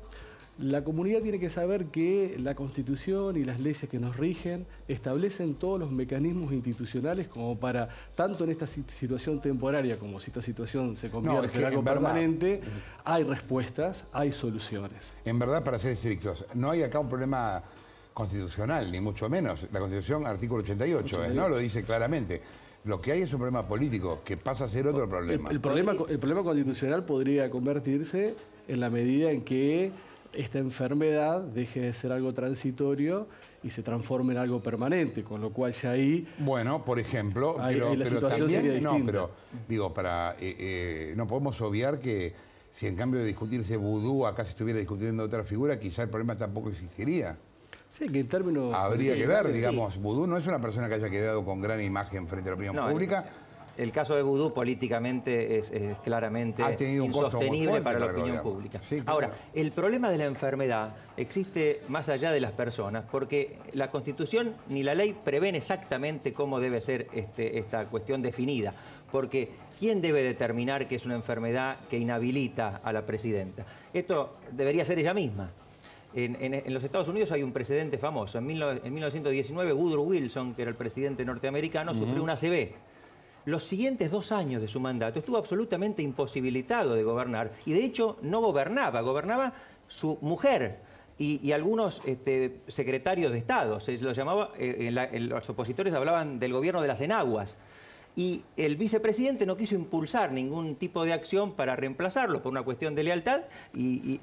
La comunidad tiene que saber que la Constitución y las leyes que nos rigen establecen todos los mecanismos institucionales como para, tanto en esta situación temporaria como si esta situación se convierte en algo permanente, hay respuestas, hay soluciones. En verdad, para ser estrictos, no hay acá un problema constitucional, ni mucho menos. La Constitución, artículo 88, ¿no? Lo dice claramente. Lo que hay es un problema político, que pasa a ser otro problema. El problema constitucional podría convertirse en la medida en que esta enfermedad deje de ser algo transitorio y se transforme en algo permanente, con lo cual ya ahí... Bueno, por ejemplo, la situación sería distinta. No, pero digo, no podemos obviar que si en cambio de discutirse vudú, acá se estuviera discutiendo otra figura, quizá el problema tampoco existiría. Sí, que en términos... Habría que ver, digamos, vudú no es una persona que haya quedado con gran imagen frente a la opinión pública. El caso de vudú políticamente es claramente insostenible para la opinión pública. Sí, claro. Ahora, el problema de la enfermedad existe más allá de las personas, porque la Constitución ni la ley prevén exactamente cómo debe ser esta cuestión definida. Porque ¿quién debe determinar que es una enfermedad que inhabilita a la presidenta? Esto debería ser ella misma. En los Estados Unidos hay un precedente famoso. En 1919, Woodrow Wilson, que era el presidente norteamericano, sufrió una ACV. Los siguientes 2 años de su mandato estuvo absolutamente imposibilitado de gobernar y de hecho no gobernaba su mujer y algunos secretarios de Estado. Se los llamaba, los opositores hablaban del gobierno de las enaguas. Y el vicepresidente no quiso impulsar ningún tipo de acción para reemplazarlo por una cuestión de lealtad.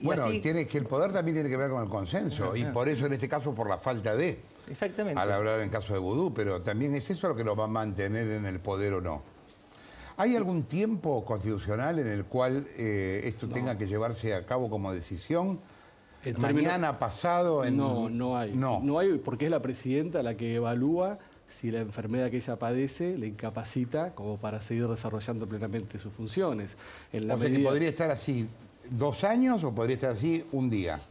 Bueno, así... que el poder también tiene que ver con el consenso y por eso en este caso por la falta de... Exactamente. Al hablar en caso de vudú, pero también es eso lo que nos va a mantener en el poder o no. ¿Hay algún tiempo constitucional en el cual esto tenga que llevarse a cabo como decisión? ¿Mañana, pasado? No hay. No hay porque es la presidenta la que evalúa si la enfermedad que ella padece le incapacita como para seguir desarrollando plenamente sus funciones. O sea que podría estar así 2 años o podría estar así un día.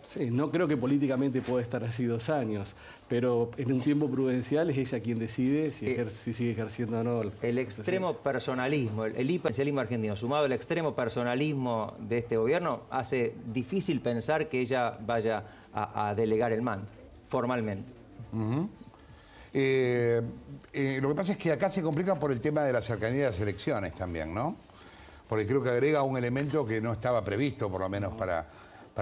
Sí, no creo que políticamente pueda estar así 2 años, pero en un tiempo prudencial es ella quien decide si sigue ejerciendo o no. El extremo personalismo, el hiperespecialismo argentino, sumado al extremo personalismo de este gobierno, hace difícil pensar que ella vaya a delegar el mando, formalmente. Lo que pasa es que acá se complica por el tema de la cercanía de las elecciones también, ¿no? Porque creo que agrega un elemento que no estaba previsto, por lo menos para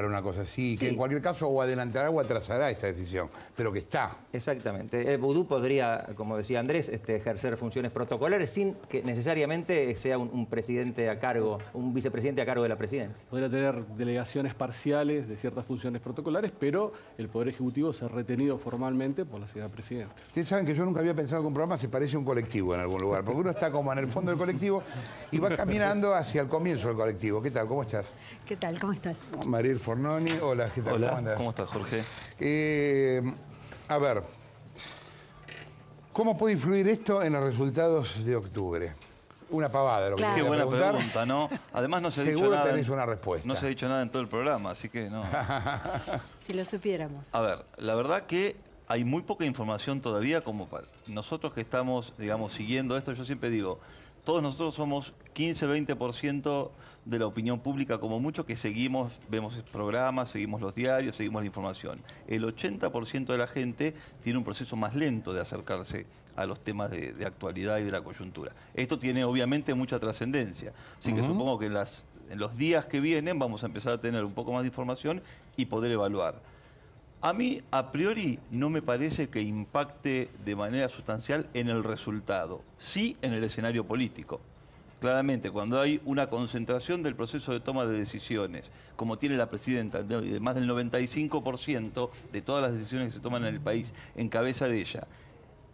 una cosa así, que en cualquier caso o adelantará o atrasará esta decisión, pero que está. Exactamente. El vudú podría, como decía Andrés, ejercer funciones protocolares sin que necesariamente sea un presidente a cargo, un vicepresidente a cargo de la presidencia. Podría tener delegaciones parciales de ciertas funciones protocolares, pero el Poder Ejecutivo se ha retenido formalmente por la señora presidenta. Ustedes saben que yo nunca había pensado que un programa se parece a un colectivo en algún lugar, porque uno está como en el fondo del colectivo y va caminando hacia el comienzo del colectivo. ¿Qué tal? ¿Cómo estás? ¿Qué tal? ¿Cómo estás? Mariel Fornoni, hola, ¿qué tal? Hola, ¿cómo andas? ¿Cómo estás, Jorge? A ver, ¿cómo puede influir esto en los resultados de octubre? Una pavada lo que Qué buena pregunta, ¿no? Además no se ha dicho nada. Seguro tenés una respuesta. No se ha dicho nada en todo el programa, así que no. Si lo supiéramos. A ver, la verdad que hay muy poca información todavía como para nosotros que estamos, digamos, siguiendo esto. Yo siempre digo, todos nosotros somos 15-20% de la opinión pública como mucho que seguimos, vemos programas, seguimos los diarios, seguimos la información. El 80% de la gente tiene un proceso más lento de acercarse a los temas de actualidad y de la coyuntura. Esto tiene obviamente mucha trascendencia, así que supongo que en los días que vienen vamos a empezar a tener un poco más de información y poder evaluar. A mí, a priori, no me parece que impacte de manera sustancial en el resultado, sí en el escenario político. Claramente, cuando hay una concentración del proceso de toma de decisiones, como tiene la presidenta, de más del 95% de todas las decisiones que se toman en el país en cabeza de ella,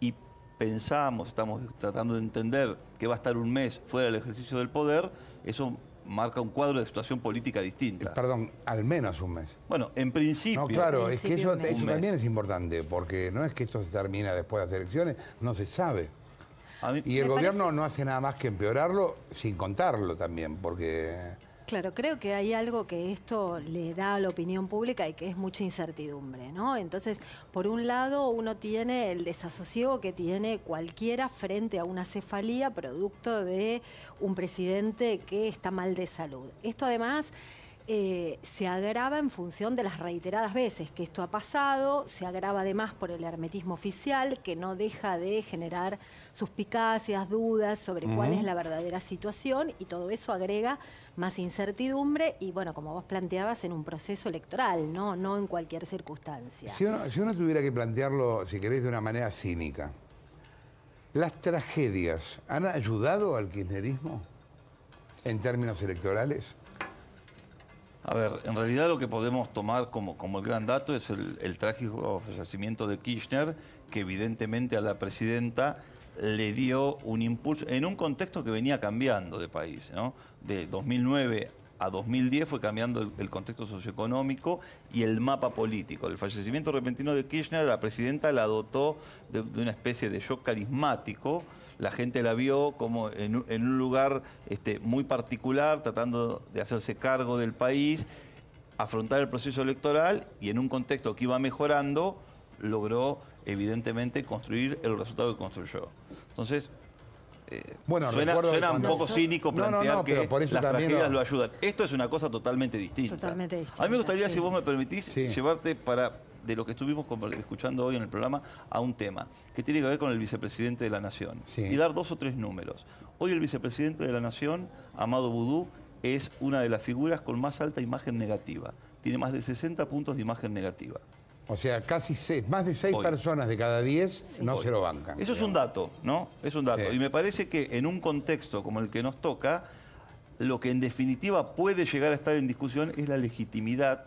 y estamos tratando de entender que va a estar un mes fuera del ejercicio del poder, eso marca un cuadro de situación política distinta. Perdón, al menos un mes. Bueno, en principio... No, claro, es que eso también es importante, porque no es que esto se termina después de las elecciones, no se sabe. Y el gobierno no hace nada más que empeorarlo sin contarlo también, porque... Claro, creo que hay algo que esto le da a la opinión pública y que es mucha incertidumbre, ¿no? Entonces, por un lado, uno tiene el desasosiego que tiene cualquiera frente a una cefalía producto de un presidente que está mal de salud. Esto además se agrava en función de las reiteradas veces que esto ha pasado, se agrava además por el hermetismo oficial, que no deja de generar suspicacias, dudas sobre cuál es la verdadera situación, y todo eso agrega más incertidumbre y, bueno, como vos planteabas, en un proceso electoral, no en cualquier circunstancia. Si uno tuviera que plantearlo, si querés, de una manera cínica, ¿las tragedias han ayudado al kirchnerismo en términos electorales? A ver, en realidad lo que podemos tomar como el gran dato es el trágico fallecimiento de Kirchner, que evidentemente a la presidenta le dio un impulso en un contexto que venía cambiando de país, ¿no? De 2009 a 2010 fue cambiando el contexto socioeconómico y el mapa político. El fallecimiento repentino de Kirchner, la presidenta la dotó de una especie de shock carismático. La gente la vio como en un lugar muy particular, tratando de hacerse cargo del país, afrontar el proceso electoral, y en un contexto que iba mejorando, logró evidentemente construir el resultado que construyó. Entonces, suena un poco cínico plantear que las tragedias lo ayudan. Esto es una cosa totalmente distinta. Totalmente distinta. A mí me gustaría, si vos me permitís, llevarte de lo que estuvimos escuchando hoy en el programa a un tema que tiene que ver con el vicepresidente de la Nación. Y dar 2 o 3 números. Hoy el vicepresidente de la Nación, Amado Boudou, es una de las figuras con más alta imagen negativa. Tiene más de 60 puntos de imagen negativa. O sea, más de 6 personas de cada 10 no se lo bancan. Eso es un dato, ¿no? Es un dato. Y me parece que en un contexto como el que nos toca, lo que en definitiva puede llegar a estar en discusión es la legitimidad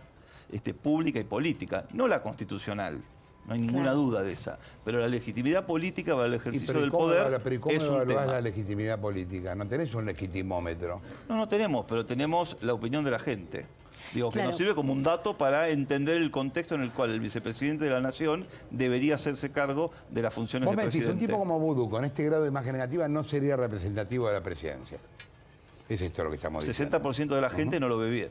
pública y política, no la constitucional. No hay ninguna duda de esa. Pero la legitimidad política para el ejercicio del poder pero ¿cómo es un evaluás tema. la legitimidad política? No tenés un legitimómetro. No tenemos, pero tenemos la opinión de la gente. Digo, que nos sirve como un dato para entender el contexto en el cual el vicepresidente de la Nación debería hacerse cargo de las funciones de presidente. Un tipo como Boudou, con este grado de imagen negativa, no sería representativo de la presidencia. Es esto lo que estamos diciendo. 60% de la gente no lo ve bien.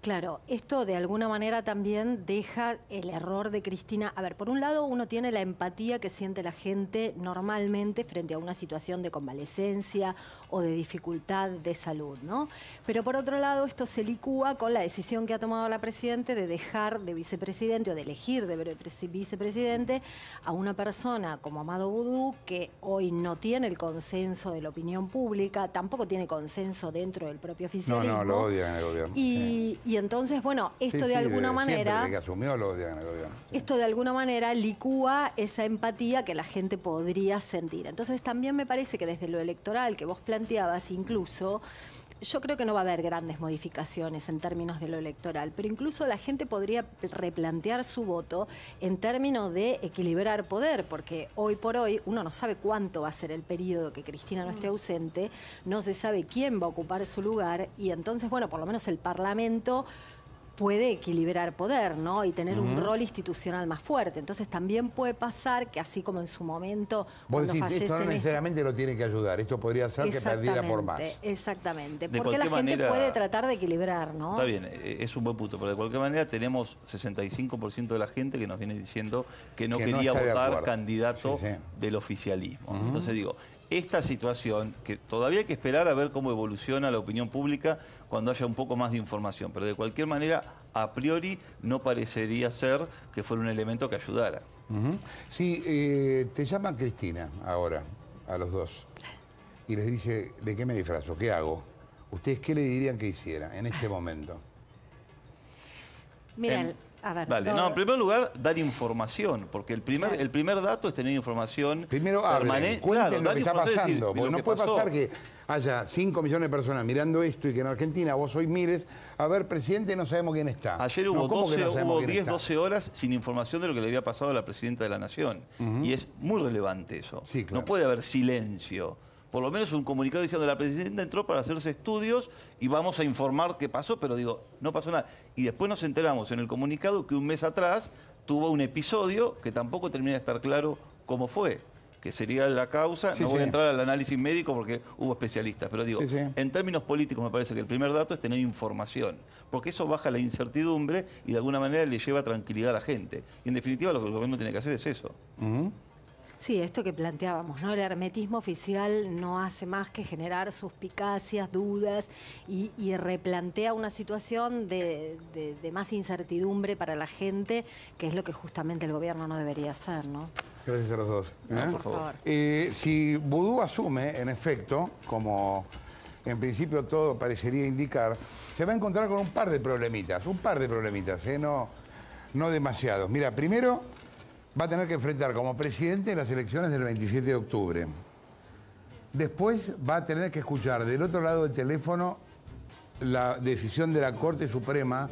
Claro, esto de alguna manera también deja el error de Cristina. A ver, por un lado uno tiene la empatía que siente la gente normalmente frente a una situación de convalecencia o de dificultad de salud, ¿no? Pero por otro lado esto se licúa con la decisión que ha tomado la Presidenta de dejar de vicepresidente o de elegir de vicepresidente a una persona como Amado Boudou, que hoy no tiene el consenso de la opinión pública, tampoco tiene consenso dentro del propio oficialismo. No, lo odian en el gobierno. Y entonces, bueno, esto de alguna manera... Siempre que asumió lo odian en el gobierno. Esto de alguna manera licúa esa empatía que la gente podría sentir. Entonces también me parece que desde lo electoral que vos planteabas incluso, yo creo que no va a haber grandes modificaciones en términos de lo electoral, pero incluso la gente podría replantear su voto en términos de equilibrar poder, porque hoy por hoy uno no sabe cuánto va a ser el periodo que Cristina no esté ausente, no se sabe quién va a ocupar su lugar, y entonces, bueno, por lo menos el Parlamento puede equilibrar poder, ¿no? Y tener un rol institucional más fuerte. Entonces también puede pasar que, así como en su momento... Vos decís, esto no necesariamente lo tiene que ayudar, esto podría ser que perdiera por más. Exactamente, porque la gente puede tratar de equilibrar, ¿no? Está bien, es un buen punto, pero de cualquier manera tenemos 65% de la gente que nos viene diciendo que no quería votar candidato del oficialismo. Entonces digo, esta situación, que todavía hay que esperar a ver cómo evoluciona la opinión pública cuando haya un poco más de información, pero de cualquier manera, a priori, no parecería ser que fuera un elemento que ayudara. Sí, te llama Cristina ahora, a los dos, y les dice, ¿de qué me disfrazo? ¿Qué hago? ¿Ustedes qué le dirían que hiciera en este momento? Miren, a ver, dale, en primer lugar, dar información, porque el primer dato es tener información permanente. Cuenten lo que está pasando, porque no puede pasar que haya 5 millones de personas mirando esto y que en Argentina vos hoy mires, a ver, presidente, no sabemos quién está. Ayer hubo 10, 12 horas sin información de lo que le había pasado a la Presidenta de la Nación. Y es muy relevante eso. Sí, claro. No puede haber silencio. Por lo menos un comunicado diciendo la Presidenta entró para hacerse estudios y vamos a informar qué pasó, pero digo, no pasó nada. Y después nos enteramos en el comunicado que un mes atrás tuvo un episodio que tampoco termina de estar claro cómo fue, que sería la causa. No voy a entrar al análisis médico porque hubo especialistas, pero digo, en términos políticos me parece que el primer dato es tener información, porque eso baja la incertidumbre y de alguna manera le lleva tranquilidad a la gente. Y en definitiva lo que el gobierno tiene que hacer es eso. Sí, esto que planteábamos, ¿no? El hermetismo oficial no hace más que generar suspicacias, dudas y replantea una situación de más incertidumbre para la gente, que es lo que justamente el gobierno no debería hacer, ¿no? Gracias a los dos. No, por favor. Si Vudú asume, en efecto, como en principio todo parecería indicar, se va a encontrar con un par de problemitas, no demasiados. Mira, primero va a tener que enfrentar como presidente las elecciones del 27 de octubre. Después va a tener que escuchar del otro lado del teléfono la decisión de la Corte Suprema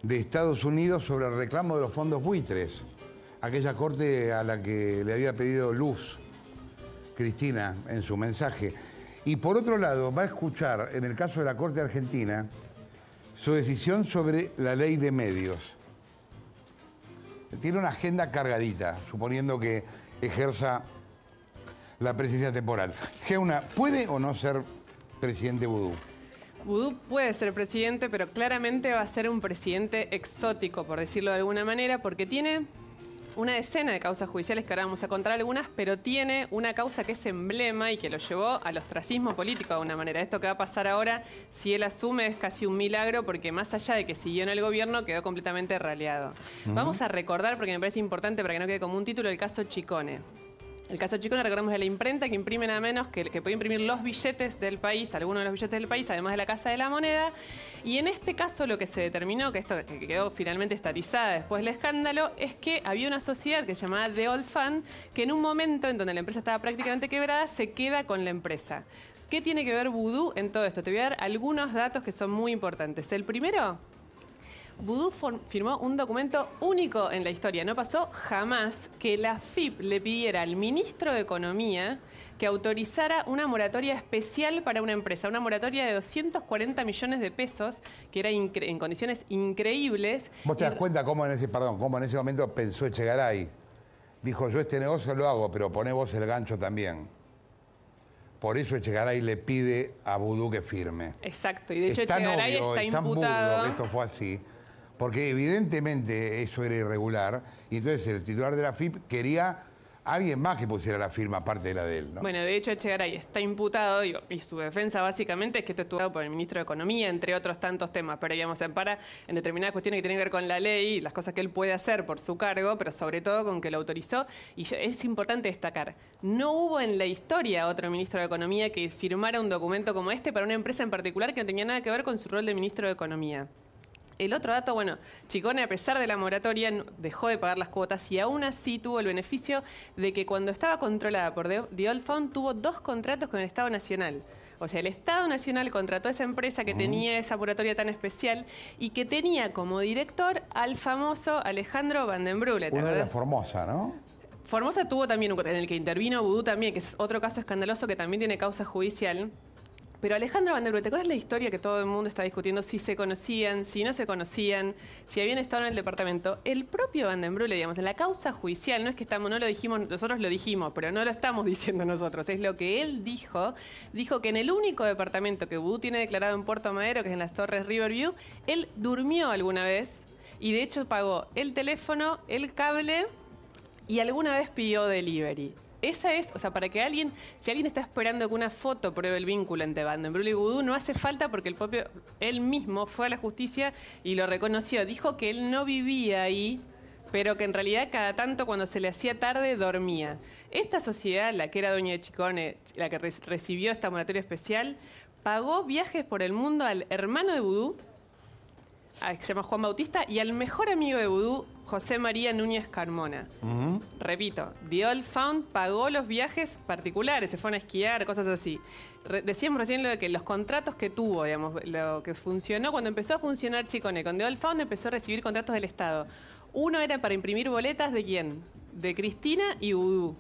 de Estados Unidos sobre el reclamo de los fondos buitres. Aquella corte a la que le había pedido luz Cristina en su mensaje. Y por otro lado va a escuchar, en el caso de la Corte Argentina, su decisión sobre la ley de medios. Tiene una agenda cargadita, suponiendo que ejerza la presidencia temporal. Geuna, ¿puede o no ser presidente Vudú? Vudú puede ser presidente, pero claramente va a ser un presidente exótico, por decirlo de alguna manera, porque tiene una decena de causas judiciales, que ahora vamos a contar algunas, pero tiene una causa que es emblema y que lo llevó al ostracismo político de alguna manera. Esto que va a pasar ahora, si él asume, es casi un milagro, porque más allá de que siguió en el gobierno, quedó completamente raleado. Vamos a recordar, porque me parece importante para que no quede como un título, el caso Chicone. El caso Chicone, recordemos, de la imprenta que imprime nada menos que puede imprimir los billetes del país, algunos de los billetes del país, además de la Casa de la Moneda. Y en este caso lo que se determinó, que esto que quedó finalmente estatizada después del escándalo, es que había una sociedad que se llamaba The Old Fund, que en un momento en donde la empresa estaba prácticamente quebrada, se queda con la empresa. ¿Qué tiene que ver Vudú en todo esto? Te voy a dar algunos datos que son muy importantes. El primero, Vudú firmó un documento único en la historia. No pasó jamás que la AFIP le pidiera al ministro de Economía que autorizara una moratoria especial para una empresa. Una moratoria de 240 millones de pesos, que era en condiciones increíbles. ¿Vos te das cuenta cómo en ese momento pensó Echegaray? Dijo, yo este negocio lo hago, pero poné vos el gancho también. Por eso Echegaray le pide a Vudú que firme. Exacto, y de hecho Echegaray está imputado. Tan burdo que esto fue así. Porque evidentemente eso era irregular y entonces el titular de la AFIP quería a alguien más que pusiera la firma aparte de la de él, ¿no? Bueno, de hecho Echegaray está imputado y su defensa básicamente es que esto estuvo dado por el ministro de Economía, entre otros tantos temas, pero digamos, se ampara en determinadas cuestiones que tienen que ver con la ley y las cosas que él puede hacer por su cargo, pero sobre todo con que lo autorizó. Y es importante destacar, no hubo en la historia otro ministro de Economía que firmara un documento como este para una empresa en particular que no tenía nada que ver con su rol de ministro de Economía. El otro dato, bueno, Chicone, a pesar de la moratoria, dejó de pagar las cuotas y aún así tuvo el beneficio de que cuando estaba controlada por The Old Fund tuvo 2 contratos con el Estado Nacional. O sea, el Estado Nacional contrató a esa empresa que tenía esa moratoria tan especial y que tenía como director al famoso Alejandro Van den Broeke. Uno de Formosa, ¿no? Formosa tuvo también en el que intervino Vudú también, que es otro caso escandaloso que también tiene causa judicial. Pero Alejandro Van den Broeke, ¿te acuerdas la historia que todo el mundo está discutiendo? Si se conocían, si no se conocían, si habían estado en el departamento. El propio Van den Broeke, digamos, en la causa judicial, no es que no lo dijimos, nosotros lo dijimos, pero no lo estamos diciendo nosotros, es lo que él dijo. Dijo que en el único departamento que Vudú tiene declarado en Puerto Madero, que es en las Torres Riverview, él durmió alguna vez y de hecho pagó el teléfono, el cable y alguna vez pidió delivery. Esa es, o sea, para que si alguien está esperando que una foto pruebe el vínculo entre Van den Broeke y Vudú, no hace falta porque él mismo fue a la justicia y lo reconoció. Dijo que él no vivía ahí, pero que en realidad cada tanto cuando se le hacía tarde dormía. Esta sociedad, la que era dueña de Chicone, la que recibió esta moratoria especial, pagó viajes por el mundo al hermano de Vudú, que se llama Juan Bautista, y al mejor amigo de Vudú, José María Núñez Carmona. Repito, The Old Fund pagó los viajes particulares, se fueron a esquiar, cosas así. Decíamos recién lo de que los contratos que tuvo, digamos, lo que funcionó cuando empezó a funcionar Chicone con The Old Fund, empezó a recibir contratos del Estado. Uno era para imprimir boletas ¿de quién? De Cristina y Vudú.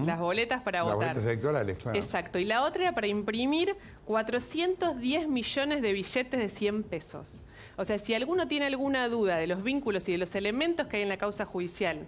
Las boletas para votar. Las boletas electorales, claro. Exacto. Y la otra era para imprimir 410 millones de billetes de 100 pesos. O sea, si alguno tiene alguna duda de los vínculos y de los elementos que hay en la causa judicial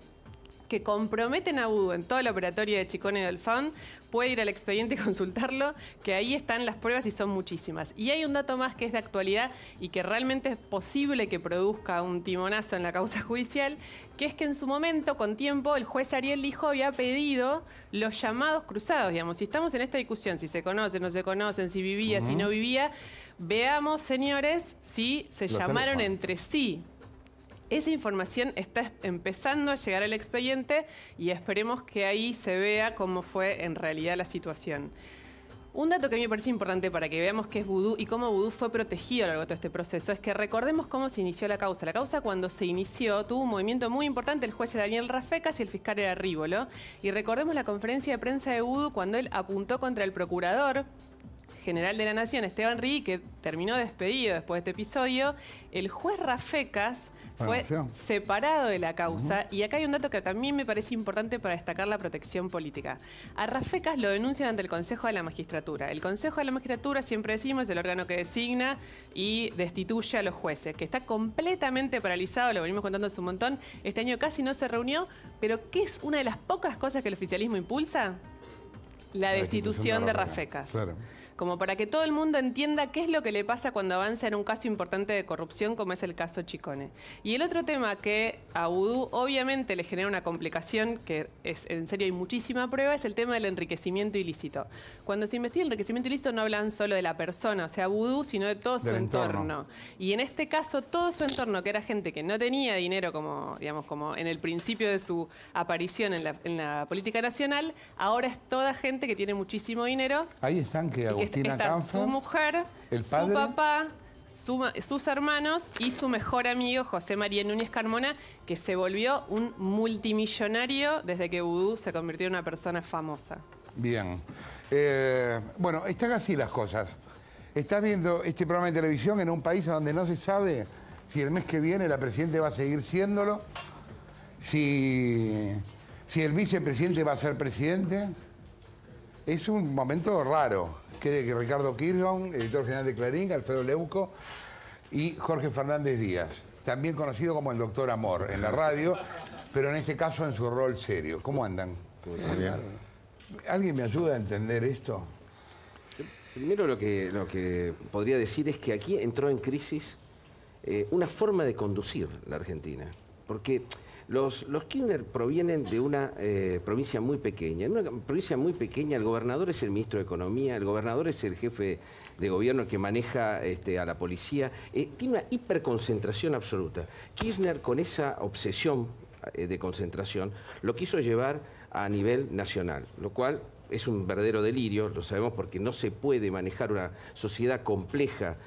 que comprometen a Vudú en toda la operatoria de Chicone y Delfán, puede ir al expediente y consultarlo, que ahí están las pruebas y son muchísimas. Y hay un dato más que es de actualidad y que realmente es posible que produzca un timonazo en la causa judicial, que es que en su momento, con tiempo, el juez Ariel Lijo había pedido los llamados cruzados, digamos. Si estamos en esta discusión, si se conocen, no se conocen, si vivía, si no vivía, veamos, señores, si se llamaron entre sí. Esa información está empezando a llegar al expediente y esperemos que ahí se vea cómo fue en realidad la situación. Un dato que a mí me parece importante para que veamos qué es Vudú y cómo Vudú fue protegido a lo largo de todo este proceso es que recordemos cómo se inició la causa. La causa, cuando se inició, tuvo un movimiento muy importante. El juez era Daniel Rafecas y el fiscal era Rívolo. Y recordemos la conferencia de prensa de Vudú cuando él apuntó contra el procurador general de la Nación, Esteban Rigui, que terminó despedido después de este episodio. El juez Rafecas fue separado de la causa, y acá hay un dato que también me parece importante para destacar la protección política. A Rafecas lo denuncian ante el Consejo de la Magistratura. El Consejo de la Magistratura, siempre decimos, es el órgano que designa y destituye a los jueces, que está completamente paralizado, lo venimos contando hace un montón. Este año casi no se reunió, pero ¿qué es una de las pocas cosas que el oficialismo impulsa? La destitución de Rafecas. Claro. Como para que todo el mundo entienda qué es lo que le pasa cuando avanza en un caso importante de corrupción como es el caso Chicone. Y el otro tema que a Vudú obviamente le genera una complicación, que es en serio hay muchísima prueba, es el tema del enriquecimiento ilícito. Cuando se investiga el enriquecimiento ilícito no hablan solo de la persona, o sea, Vudú, sino de todo su entorno. Y en este caso todo su entorno, que era gente que no tenía dinero como, digamos, como en el principio de su aparición en la política nacional, ahora es toda gente que tiene muchísimo dinero. Ahí están que Está su mujer, su papá, sus hermanos y su mejor amigo José María Núñez Carmona, que se volvió un multimillonario desde que Vudú se convirtió en una persona famosa. Bien. Bueno, están así las cosas. Estás viendo este programa de televisión en un país donde no se sabe si el mes que viene la presidenta va a seguir siéndolo, si el vicepresidente va a ser presidente. Es un momento raro. Que Ricardo Kirchhoff, editor general de Clarín, Alfredo Leuco y Jorge Fernández Díaz, también conocido como el Doctor Amor en la radio, pero en este caso en su rol serio. ¿Cómo andan? ¿Alguien me ayuda a entender esto? Primero lo que podría decir es que aquí entró en crisis una forma de conducir la Argentina, porque los Kirchner provienen de una provincia muy pequeña. En una provincia muy pequeña el gobernador es el ministro de Economía, el gobernador es el jefe de gobierno que maneja a la policía. Tiene una hiperconcentración absoluta. Kirchner, con esa obsesión de concentración, lo quiso llevar a nivel nacional, lo cual es un verdadero delirio, lo sabemos, porque no se puede manejar una sociedad compleja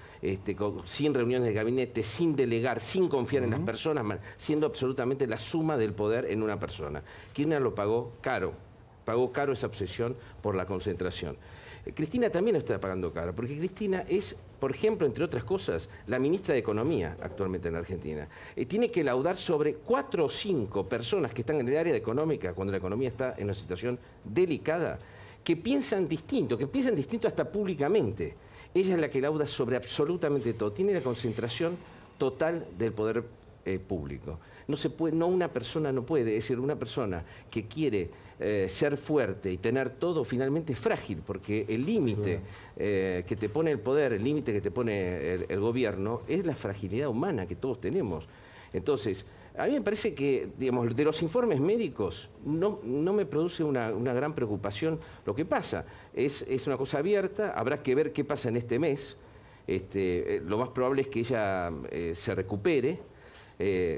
sin reuniones de gabinete, sin delegar, sin confiar en las personas, siendo absolutamente la suma del poder en una persona. Kirchner lo pagó caro esa obsesión por la concentración. Cristina también lo está pagando caro, porque Cristina es, por ejemplo, entre otras cosas, la ministra de Economía actualmente en la Argentina. Tiene que laudar sobre 4 o 5 personas que están en el área económica, cuando la economía está en una situación delicada, que piensan distinto hasta públicamente. Ella es la que lauda sobre absolutamente todo. Tiene la concentración total del poder público. No se puede, una persona no puede, es decir, una persona que quiere ser fuerte y tener todo, finalmente es frágil, porque el límite que te pone el poder, el límite que te pone el gobierno, es la fragilidad humana que todos tenemos. Entonces, a mí me parece que, digamos, de los informes médicos no me produce una gran preocupación lo que pasa. Es una cosa abierta, habrá que ver qué pasa en este mes. Lo más probable es que ella se recupere.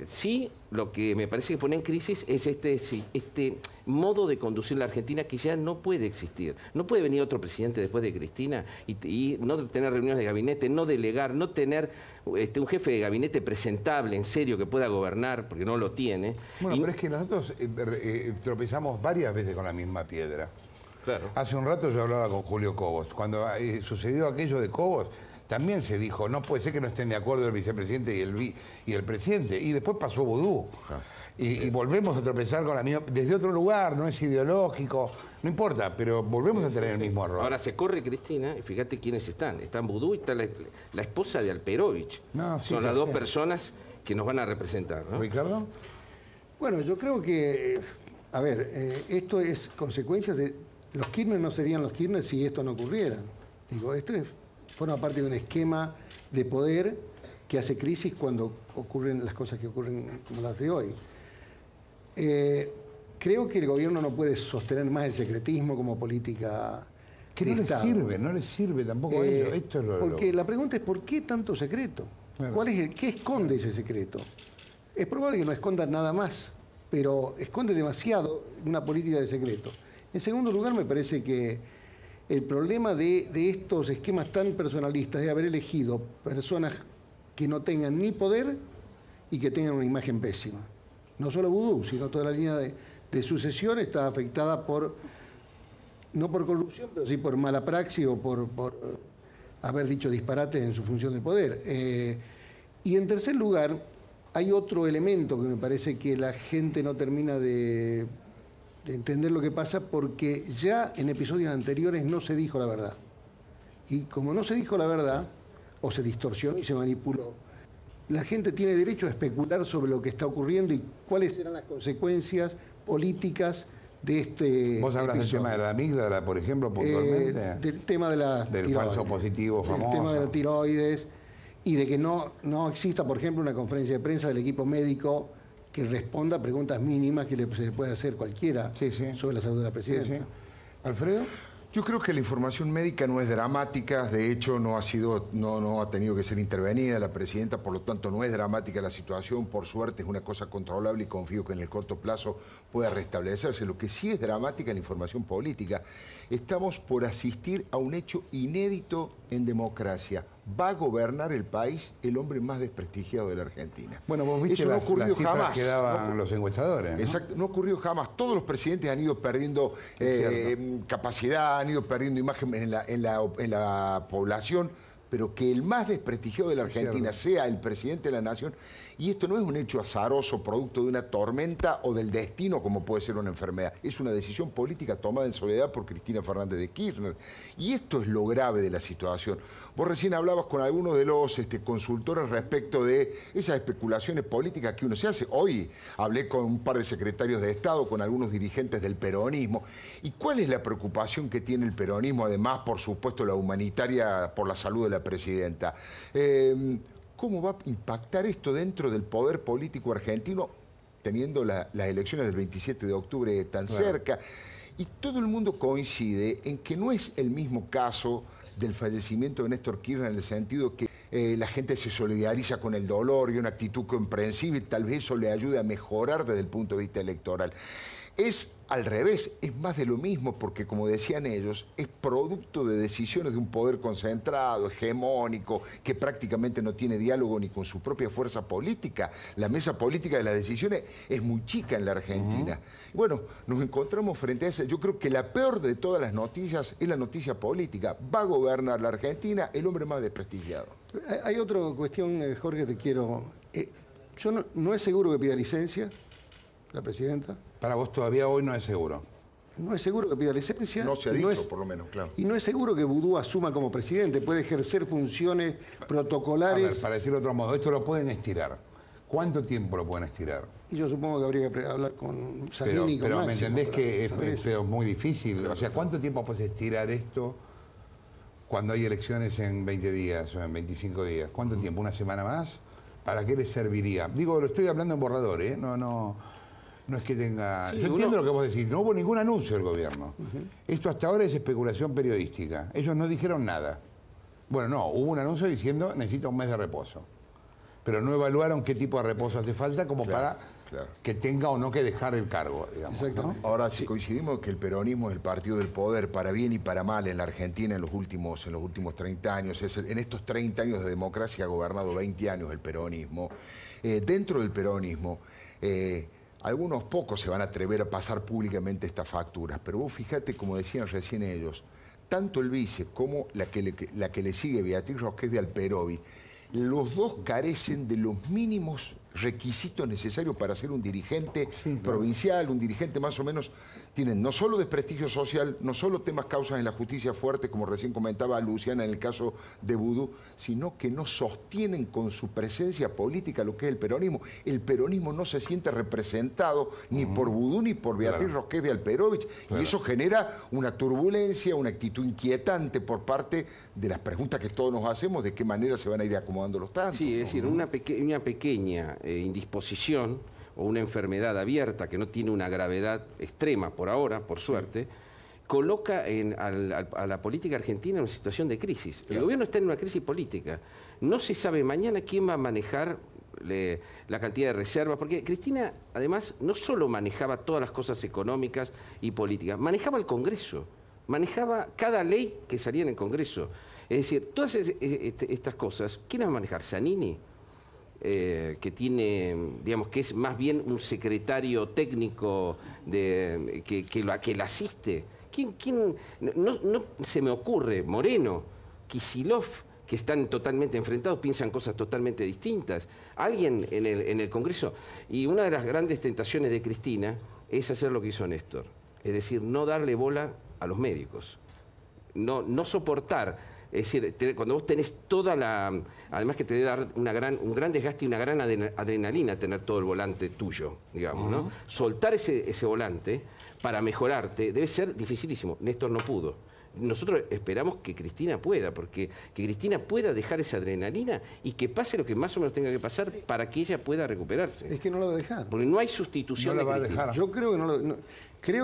Sí, lo que me parece que pone en crisis es este modo de conducir la Argentina que ya no puede existir. No puede venir otro presidente después de Cristina y no tener reuniones de gabinete, no delegar, no tener un jefe de gabinete presentable, en serio, que pueda gobernar, porque no lo tiene. Bueno, pero es que nosotros tropezamos varias veces con la misma piedra. Claro. Hace un rato yo hablaba con Julio Cobos. Cuando sucedió aquello de Cobos, también se dijo, no puede ser que no estén de acuerdo el vicepresidente y el presidente. Y después pasó Vudú. Y volvemos a tropezar con la misma, desde otro lugar, no es ideológico, no importa, pero volvemos a tener el mismo error. Ahora se corre Cristina, y fíjate quiénes están. Están Vudú y está la esposa de Alperovich. Son las dos personas que nos van a representar, ¿no? ¿Ricardo? Bueno, yo creo que A ver, esto es consecuencia de... Los Kirchner no serían los Kirchner si esto no ocurriera. Digo, forma parte de un esquema de poder que hace crisis cuando ocurren las cosas que ocurren como las de hoy. Creo que el gobierno no puede sostener más el secretismo como política que de no Estado. No les sirve tampoco a ellos. Esto es porque la pregunta es ¿por qué tanto secreto? Claro. ¿Qué esconde ese secreto? Es probable que no escondan nada más, pero esconde demasiado una política de secreto. En segundo lugar, me parece que el problema de estos esquemas tan personalistas es haber elegido personas que no tengan ni poder y que tengan una imagen pésima. No solo Vudú, sino toda la línea de sucesión está afectada no por corrupción, pero sí por mala praxis o por haber dicho disparates en su función de poder. Y en tercer lugar, hay otro elemento que me parece que la gente no termina de entender lo que pasa, porque ya en episodios anteriores no se dijo la verdad. Y como no se dijo la verdad, o se distorsionó y se manipuló, la gente tiene derecho a especular sobre lo que está ocurriendo y cuáles serán las consecuencias políticas de este ¿Vos hablas del tema de la amígdala, por ejemplo, puntualmente? Del tema de la del tiroides, falso positivo famoso. del tema de la tiroides y de que no exista, por ejemplo, una conferencia de prensa del equipo médico que responda a preguntas mínimas que se le puede hacer cualquiera sobre la salud de la presidenta. ¿Alfredo? Yo creo que la información médica no es dramática, de hecho no ha tenido que ser intervenida la presidenta, por lo tanto no es dramática la situación, por suerte es una cosa controlable y confío que en el corto plazo pueda restablecerse. Lo que sí es dramática es la información política. Estamos por asistir a un hecho inédito en democracia. Va a gobernar el país el hombre más desprestigiado de la Argentina. Bueno, vos viste eso no ocurrió las cifras jamás. que daban los encuestadores, ¿no? Exacto, no ocurrió jamás. Todos los presidentes han ido perdiendo capacidad, han ido perdiendo imagen en la población, pero que el más desprestigiado de la Argentina sea el presidente de la nación, y esto no es un hecho azaroso, producto de una tormenta o del destino, como puede ser una enfermedad. Es una decisión política tomada en soledad por Cristina Fernández de Kirchner. Y esto es lo grave de la situación. Vos recién hablabas con algunos de los consultores respecto de esas especulaciones políticas que uno se hace. Hoy hablé con un par de secretarios de Estado, con algunos dirigentes del peronismo. ¿Y cuál es la preocupación que tiene el peronismo? Además, por supuesto, la humanitaria por la salud de la presidenta. ¿Cómo va a impactar esto dentro del poder político argentino, teniendo las elecciones del 27 de octubre tan cerca? Y todo el mundo coincide en que no es el mismo caso del fallecimiento de Néstor Kirchner, en el sentido que la gente se solidariza con el dolor y una actitud comprensible, y tal vez eso le ayude a mejorar desde el punto de vista electoral. Es al revés, es más de lo mismo, porque como decían ellos, es producto de decisiones de un poder concentrado, hegemónico, que prácticamente no tiene diálogo ni con su propia fuerza política. La mesa política de las decisiones es muy chica en la Argentina. Bueno, nos encontramos frente a eso. Yo creo que la peor de todas las noticias es la noticia política. Va a gobernar la Argentina el hombre más desprestigiado. Hay otra cuestión, Jorge, te quiero... yo no es seguro que pida licencia la presidenta. Para vos todavía hoy no es seguro. No es seguro que pida licencia. No se ha dicho, por lo menos, claro. Y no es seguro que Vudú asuma como presidente. Puede ejercer funciones protocolares. A ver, para decirlo de otro modo, esto lo pueden estirar. ¿Cuánto tiempo lo pueden estirar? Y yo supongo que habría que hablar con Salvini y con Pero Máximo, ¿me entendés que es muy difícil? Pero o sea, ¿cuánto tiempo puedes estirar esto cuando hay elecciones en 20 días o en 25 días? ¿Cuánto tiempo? ¿Una semana más? ¿Para qué les serviría? Digo, lo estoy hablando en borrador, ¿eh? No es que tenga... Sí, yo entiendo lo que vos decís, no hubo ningún anuncio del gobierno. Esto hasta ahora es especulación periodística. Ellos no dijeron nada. Bueno, no, hubo un anuncio diciendo necesita un mes de reposo. Pero no evaluaron qué tipo de reposo hace falta como para que tenga o no que dejar el cargo, digamos. ¿no? Ahora, si coincidimos que el peronismo es el partido del poder, para bien y para mal, en la Argentina en los últimos 30 años, en estos 30 años de democracia ha gobernado 20 años el peronismo. Dentro del peronismo... algunos pocos se van a atrever a pasar públicamente estas facturas, pero vos fíjate, como decían recién ellos, tanto el vice como la que le sigue, Beatriz Rosquet de Alperovi, los dos carecen de los mínimos requisitos necesarios para ser un dirigente provincial, un dirigente más o menos tienen no solo desprestigio social, no solo temas causas en la justicia fuertes, como recién comentaba Luciana en el caso de Vudú, sino que no sostienen con su presencia política lo que es el peronismo. El peronismo no se siente representado ni por Vudú ni por Beatriz Rosquet de Alperovich. Y eso genera una turbulencia, una actitud inquietante por parte de las preguntas que todos nos hacemos, de qué manera se van a ir acomodando los tantos. Sí, es decir, una pequeña indisposición o una enfermedad abierta que no tiene una gravedad extrema por ahora, por suerte, coloca a la política argentina en una situación de crisis. El gobierno está en una crisis política. No se sabe mañana quién va a manejar la cantidad de reservas, porque Cristina, además, no solo manejaba todas las cosas económicas y políticas, manejaba el Congreso, manejaba cada ley que salía en el Congreso. Es decir, todas estas cosas, ¿quién va a manejar? ¿Zanini? Que tiene, digamos, que es más bien un secretario técnico que la asiste. ¿Quién? No se me ocurre. Moreno, Kicillof, que están totalmente enfrentados, piensan cosas totalmente distintas. Alguien en el Congreso. Y una de las grandes tentaciones de Cristina es hacer lo que hizo Néstor. Es decir, no darle bola a los médicos. No soportar. Es decir, cuando vos tenés toda la... Además que te debe dar un gran desgaste y una gran adrenalina tener todo el volante tuyo, digamos, ¿no? Soltar ese volante para mejorarte debe ser dificilísimo. Néstor no pudo. Nosotros esperamos que Cristina pueda, porque que Cristina pueda dejar esa adrenalina y que pase lo que más o menos tenga que pasar para que ella pueda recuperarse. Es que no la va a dejar. Porque no hay sustitución de Cristina. Yo creo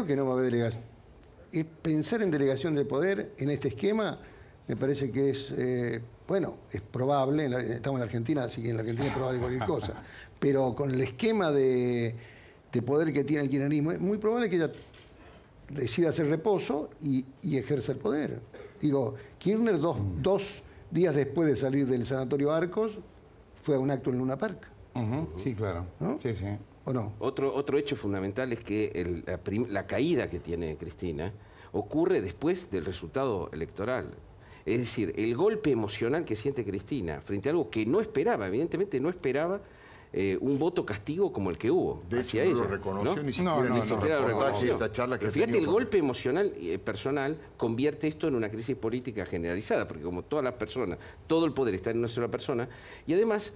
que no va a haber delegación. Pensar en delegación de poder en este esquema me parece que es, es probable, estamos en la Argentina, así que en la Argentina es probable cualquier cosa, pero con el esquema de poder que tiene el kirchnerismo, es muy probable que ella decida hacer reposo y ejerza el poder. Digo, Kirchner dos días después de salir del Sanatorio Arcos, fue a un acto en Luna Park. Sí, claro. ¿No? Sí, sí. ¿O no? Otro hecho fundamental es que la caída que tiene Cristina ocurre después del resultado electoral. Es decir, el golpe emocional que siente Cristina frente a algo que no esperaba, evidentemente no esperaba un voto castigo como el que hubo hacia ella. No lo reconoció, ¿no? ni siquiera lo reconoció. esta charla que Fíjate, el golpe emocional personal convierte esto en una crisis política generalizada, porque como todas las personas, todo el poder está en una sola persona, y además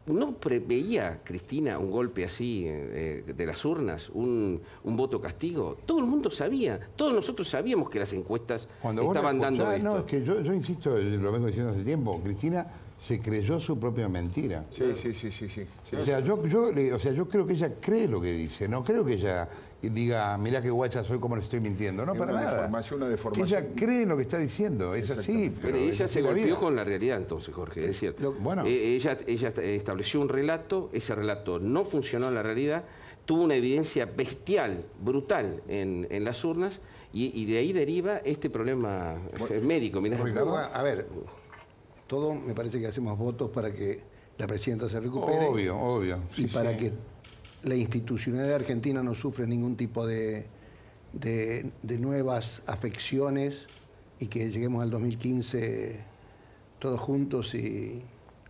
no preveía Cristina un golpe así de las urnas, un voto castigo. Todo el mundo sabía, todos nosotros sabíamos que las encuestas estaban dando esto. No, es que yo insisto, lo vengo diciendo hace tiempo, Cristina se creyó su propia mentira. Sí. O sea, yo creo que ella cree lo que dice, no creo que ella diga, mirá qué guacha soy, como le estoy mintiendo. No, para nada. Una deformación. Que ella cree en lo que está diciendo, es así. Pero ella se golpeó con la realidad entonces, Jorge. Es decir, ella estableció un relato, ese relato no funcionó en la realidad, tuvo una evidencia bestial, brutal en las urnas, y de ahí deriva este problema médico. Mirá. A ver, todo me parece que hacemos votos para que la presidenta se recupere. Obvio. Y para que la institucionalidad argentina no sufra ningún tipo de nuevas afecciones y que lleguemos al 2015 todos juntos y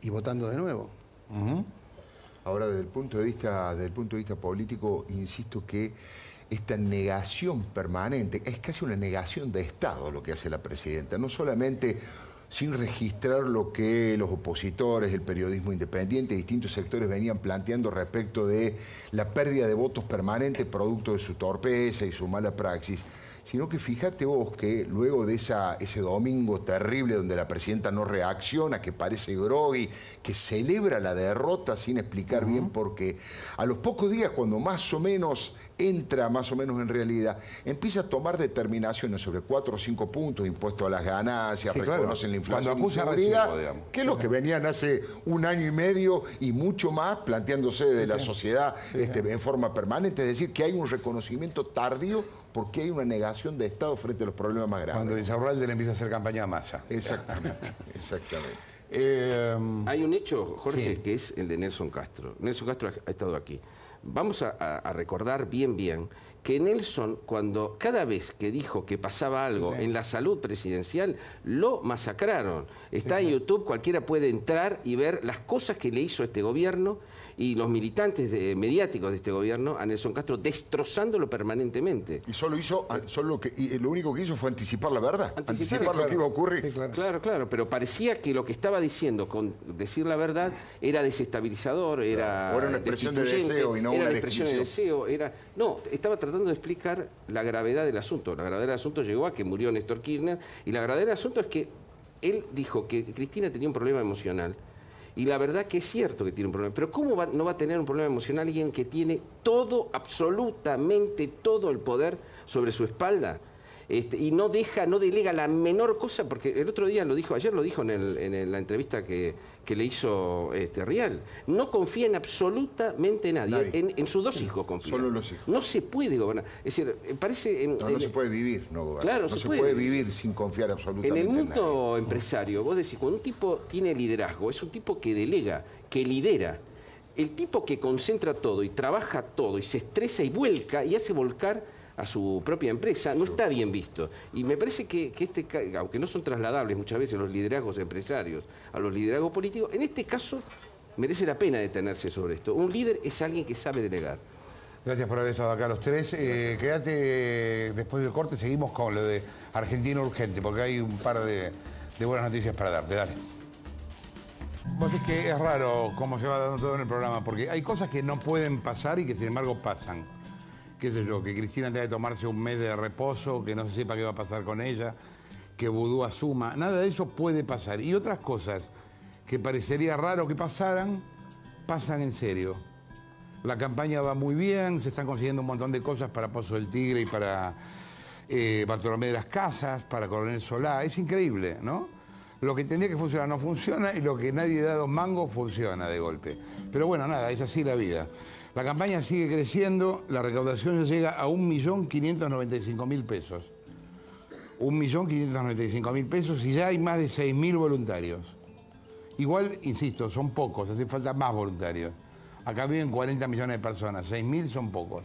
votando de nuevo. Ahora, desde el punto de vista político, insisto que esta negación permanente, es casi una negación de Estado lo que hace la presidenta, no solamente sin registrar lo que los opositores, el periodismo independiente, distintos sectores venían planteando respecto de la pérdida de votos permanente producto de su torpeza y su mala praxis, sino que fíjate vos que luego de ese domingo terrible donde la presidenta no reacciona, que parece groggy, que celebra la derrota sin explicar bien por qué, a los pocos días, cuando más o menos entra más o menos en realidad, empieza a tomar determinaciones sobre 4 o 5 puntos, impuesto a las ganancias, reconocen la inflación, cuando acusa recibo, digamos. Que es lo que venían hace un año y medio y mucho más planteándose de la sociedad en forma permanente, es decir, que hay un reconocimiento tardío porque hay una negación de Estado frente a los problemas más grandes. Cuando Insaurralde le empieza a hacer campaña a Massa. Exactamente. Hay un hecho, Jorge, que es el de Nelson Castro. Nelson Castro ha estado aquí. Vamos a recordar bien que Nelson, cada vez que dijo que pasaba algo en la salud presidencial, lo masacraron. Está en YouTube, cualquiera puede entrar y ver las cosas que le hizo este gobierno y los militantes mediáticos de este gobierno a Nelson Castro, destrozándolo permanentemente. Y lo único que hizo fue anticipar la verdad, anticipar lo que iba a ocurrir. Sí, claro, pero parecía que lo que estaba diciendo con decir la verdad era desestabilizador, era una expresión de deseo y no una expresión de deseo, no, estaba tratando de explicar la gravedad del asunto. La gravedad del asunto llegó a que murió Néstor Kirchner, y la gravedad del asunto es que él dijo que Cristina tenía un problema emocional. Y la verdad que es cierto que tiene un problema. Pero ¿cómo no va a tener un problema emocional alguien que tiene todo, absolutamente todo el poder sobre su espalda? Y no delega la menor cosa, porque el otro día ayer lo dijo en la entrevista que le hizo Rial. No confía en absolutamente nadie. En sus dos hijos confía. Solo los hijos. No se puede gobernar. Es decir, parece... No se puede vivir, no gobernar. Claro, no se puede vivir sin confiar absolutamente en el en mundo empresario, vos decís, cuando un tipo tiene liderazgo, es un tipo que delega, que lidera. El tipo que concentra todo y trabaja todo y se estresa y vuelca y hace volcar a su propia empresa, no está bien visto. Y me parece que aunque no son trasladables muchas veces los liderazgos empresarios a los liderazgos políticos, en este caso merece la pena detenerse sobre esto. Un líder es alguien que sabe delegar. Gracias por haber estado acá los tres. Quédate, después del corte seguimos con lo de Argentina Urgente, porque hay un par de buenas noticias para darte. Dale. Vos es que es raro cómo se va dando todo en el programa, porque hay cosas que no pueden pasar y que sin embargo pasan. Qué sé yo, que Cristina tenga que tomarse un mes de reposo, que no se sepa qué va a pasar con ella, que Vudú asuma. Nada de eso puede pasar. Y otras cosas que parecería raro que pasaran, pasan en serio. La campaña va muy bien, se están consiguiendo un montón de cosas para Pozo del Tigre y para Bartolomé de las Casas, para Coronel Solá. Es increíble, ¿no? Lo que tendría que funcionar no funciona y lo que nadie da dos mangos funciona de golpe. Pero bueno, nada, es así la vida. La campaña sigue creciendo, la recaudación ya llega a 1.595.000 pesos. 1.595.000 pesos y ya hay más de 6.000 voluntarios. Igual, insisto, son pocos, hace falta más voluntarios. Acá viven 40 millones de personas, 6.000 son pocos.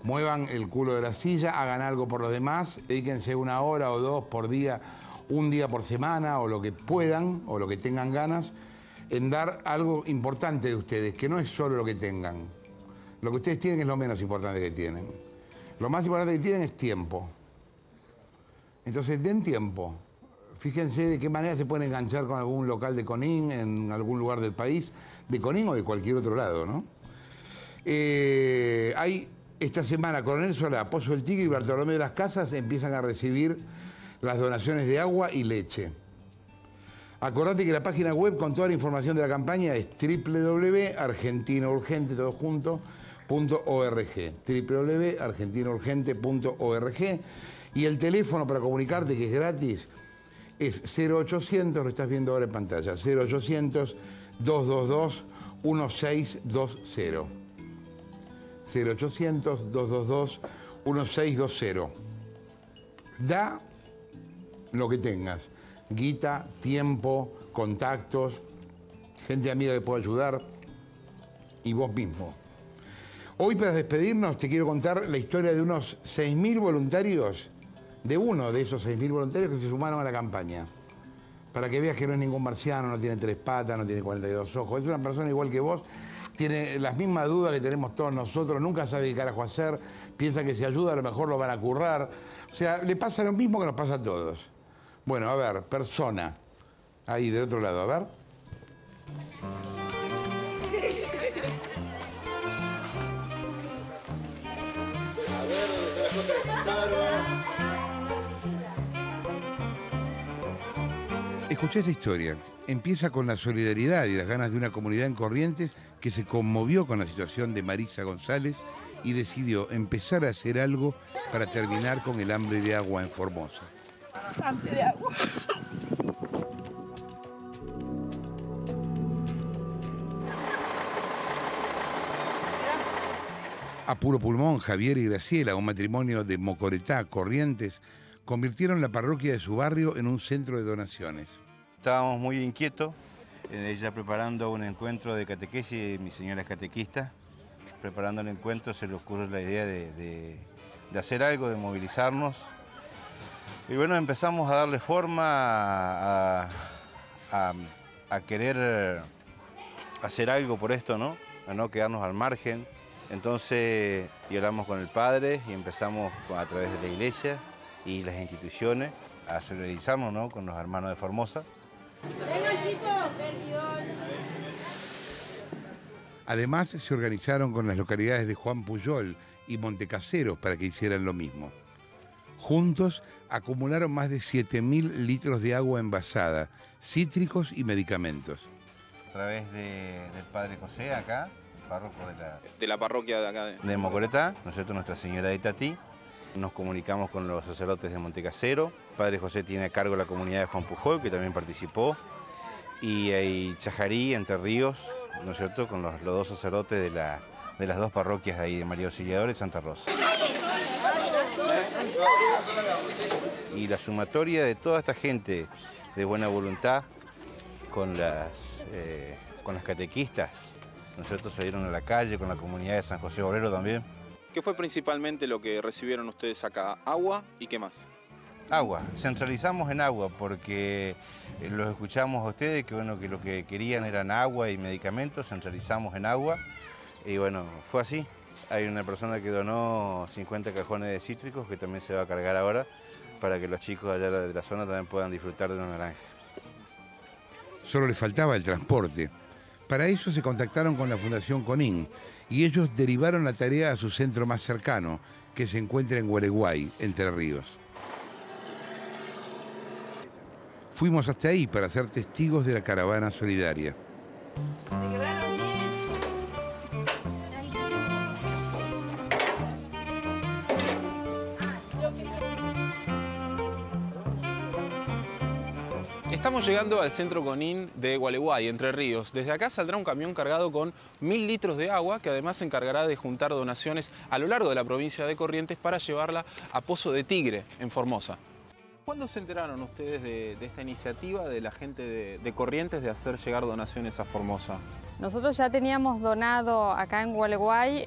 Muevan el culo de la silla, hagan algo por los demás, dedíquense 1 hora o 2 por día, un día por semana o lo que puedan o lo que tengan ganas, en dar algo importante de ustedes, que no es solo lo que tengan. Lo que ustedes tienen es lo menos importante que tienen. Lo más importante que tienen es tiempo. Entonces, den tiempo. Fíjense de qué manera se pueden enganchar con algún local de Conin en algún lugar del país, de Conin o de cualquier otro lado, ¿no? Hay esta semana Coronel Solá, Pozo del Tigre y Bartolomé de las Casas empiezan a recibir las donaciones de agua y leche. Acordate que la página web con toda la información de la campaña es www.argentinaurgente.org. www.argentinaurgente.org. Y el teléfono para comunicarte, que es gratis, es 0800, lo estás viendo ahora en pantalla, 0800-222-1620. 0800-222-1620. Da lo que tengas. Guita, tiempo, contactos, gente amiga que pueda ayudar y vos mismo. Hoy, para despedirnos, te quiero contar la historia de unos 6.000 voluntarios, de uno de esos 6.000 voluntarios que se sumaron a la campaña. Para que veas que no es ningún marciano, no tiene 3 patas, no tiene 42 ojos. Es una persona igual que vos, tiene las mismas dudas que tenemos todos nosotros, nunca sabe qué carajo hacer, piensa que si ayuda a lo mejor lo van a currar. O sea, le pasa lo mismo que nos pasa a todos. Bueno, a ver, persona. Ahí, del otro lado, a ver. Escuché esta historia. Empieza con la solidaridad y las ganas de una comunidad en Corrientes que se conmovió con la situación de Marisa González y decidió empezar a hacer algo para terminar con el hambre de agua en Formosa. Hambre de agua. A puro pulmón, Javier y Graciela, un matrimonio de Mocoretá, Corrientes, convirtieron la parroquia de su barrio en un centro de donaciones. Estábamos muy inquietos, ella preparando un encuentro de catequesis, mi señora es catequista, preparando el encuentro se le ocurre la idea de hacer algo, de movilizarnos. Y bueno, empezamos a darle forma a querer hacer algo por esto, ¿no? A no quedarnos al margen. Entonces, y hablamos con el padre y empezamos a través de la iglesia y las instituciones a solidarizarnos, ¿no?, con los hermanos de Formosa. Vengan, chicos. Además, se organizaron con las localidades de Juan Puyol y Montecaseros para que hicieran lo mismo. Juntos acumularon más de 7.000 litros de agua envasada, cítricos y medicamentos. A través del padre José, acá, párroco de la parroquia de acá. De Mocoretá, ¿no es cierto?, Nuestra Señora de Itatí. Nos comunicamos con los sacerdotes de Montecasero. Padre José tiene a cargo la comunidad de Juan Pujol, que también participó. Y hay Chajarí, Entre Ríos, ¿no es cierto?, con los dos sacerdotes de las dos parroquias de ahí, de María Auxiliadora y Santa Rosa. Y la sumatoria de toda esta gente de buena voluntad con las catequistas, ¿no es cierto?, salieron a la calle con la comunidad de San José Obrero también. ¿Qué fue principalmente lo que recibieron ustedes acá? ¿Agua y qué más? Agua, centralizamos en agua porque los escuchamos a ustedes que, bueno, que lo que querían eran agua y medicamentos, centralizamos en agua y bueno, fue así. Hay una persona que donó 50 cajones de cítricos que también se va a cargar ahora para que los chicos allá de la zona también puedan disfrutar de una naranja. Solo les faltaba el transporte. Para eso se contactaron con la Fundación Conin y ellos derivaron la tarea a su centro más cercano, que se encuentra en Gualeguay, Entre Ríos. Fuimos hasta ahí para ser testigos de la caravana solidaria. Estamos llegando al centro Conin de Gualeguay, Entre Ríos. Desde acá saldrá un camión cargado con 1000 litros de agua, que además se encargará de juntar donaciones a lo largo de la provincia de Corrientes para llevarla a Pozo de Tigre, en Formosa. ¿Cuándo se enteraron ustedes de esta iniciativa de la gente de Corrientes de hacer llegar donaciones a Formosa? Nosotros ya teníamos donado acá en Gualeguay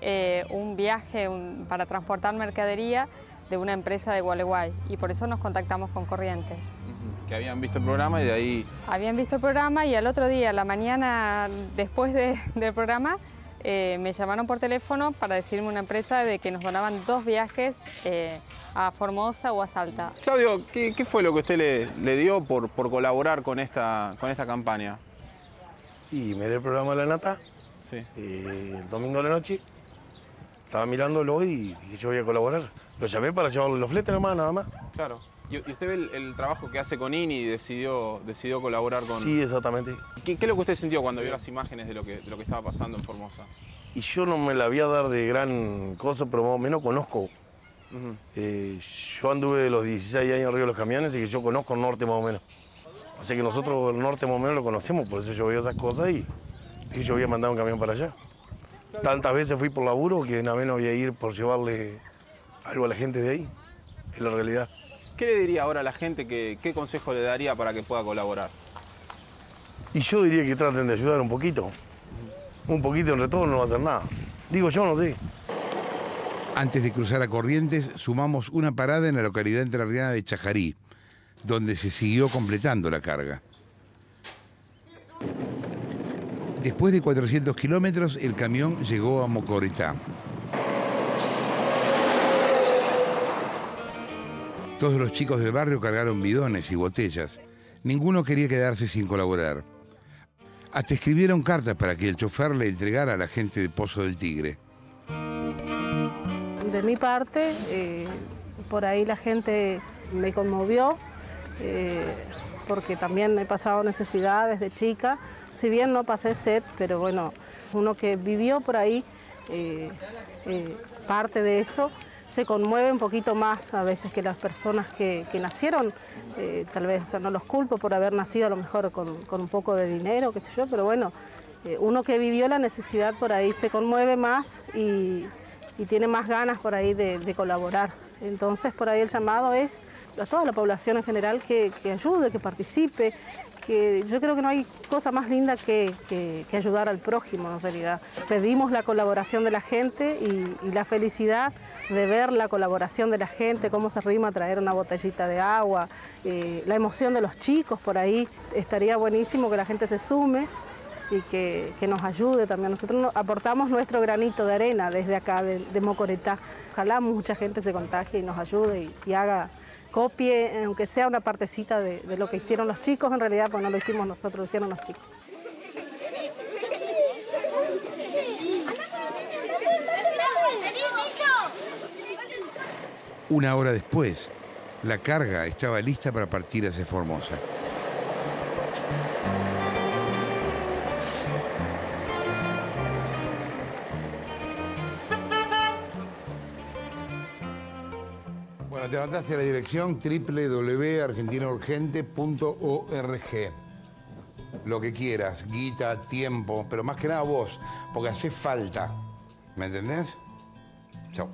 un viaje para transportar mercadería de una empresa de Gualeguay y por eso nos contactamos con Corrientes. Que habían visto el programa y de ahí... Habían visto el programa y al otro día, la mañana después del programa, me llamaron por teléfono para decirme una empresa de que nos donaban 2 viajes a Formosa o a Salta. Claudio, ¿qué fue lo que usted le dio por colaborar con esta campaña? Y miré el programa de La Nata, sí. El domingo de la noche, estaba mirándolo y dije yo voy a colaborar. Lo llamé para llevarle los fletes nomás, nada más. Claro. ¿Y usted ve el trabajo que hace Conin y decidió colaborar con...? Sí, exactamente. ¿Qué es lo que usted sintió cuando vio las imágenes de lo que estaba pasando en Formosa? Y yo no me la voy a dar de gran cosa, pero más o menos conozco. Yo anduve de los 16 años arriba de los camiones y que yo conozco el norte más o menos. Así que nosotros el norte más o menos lo conocemos, por eso yo veo esas cosas y yo voy a mandar un camión para allá. Tantas veces fui por laburo que una vez no voy a ir por llevarle algo a la gente de ahí. Es la realidad. ¿Qué le diría ahora a la gente? ¿Qué consejo le daría para que pueda colaborar? Y yo diría que traten de ayudar un poquito. Un poquito en retorno no va a hacer nada. Digo yo, no sé. Antes de cruzar a Corrientes, sumamos una parada en la localidad entrerriana de Chajarí, donde se siguió completando la carga. Después de 400 kilómetros, el camión llegó a Mocoretá. Todos los chicos del barrio cargaron bidones y botellas. Ninguno quería quedarse sin colaborar. Hasta escribieron cartas para que el chofer le entregara a la gente de Pozo del Tigre. De mi parte, por ahí la gente me conmovió, porque también he pasado necesidades de chica. Si bien no pasé sed, pero bueno, uno que vivió por ahí, parte de eso, se conmueve un poquito más a veces que las personas que nacieron, tal vez, o sea, no los culpo por haber nacido a lo mejor con un poco de dinero, qué sé yo, pero bueno, uno que vivió la necesidad por ahí se conmueve más y tiene más ganas por ahí de colaborar. Entonces por ahí el llamado es a toda la población en general que ayude, que participe, que yo creo que no hay cosa más linda que ayudar al prójimo en realidad. Pedimos la colaboración de la gente y la felicidad de ver la colaboración de la gente, cómo se arrima a traer una botellita de agua, la emoción de los chicos por ahí. Estaría buenísimo que la gente se sume y que nos ayude también. Nosotros aportamos nuestro granito de arena desde acá, de Mocoretá. Ojalá mucha gente se contagie y nos ayude y haga, copie, aunque sea una partecita de lo que hicieron los chicos, en realidad, pues no lo hicimos nosotros, lo hicieron los chicos. Una hora después, la carga estaba lista para partir hacia Formosa. Bueno, te anotaste la dirección www.argentinaurgente.org. Lo que quieras, guita, tiempo, pero más que nada vos, porque hace falta. ¿Me entendés? Chau.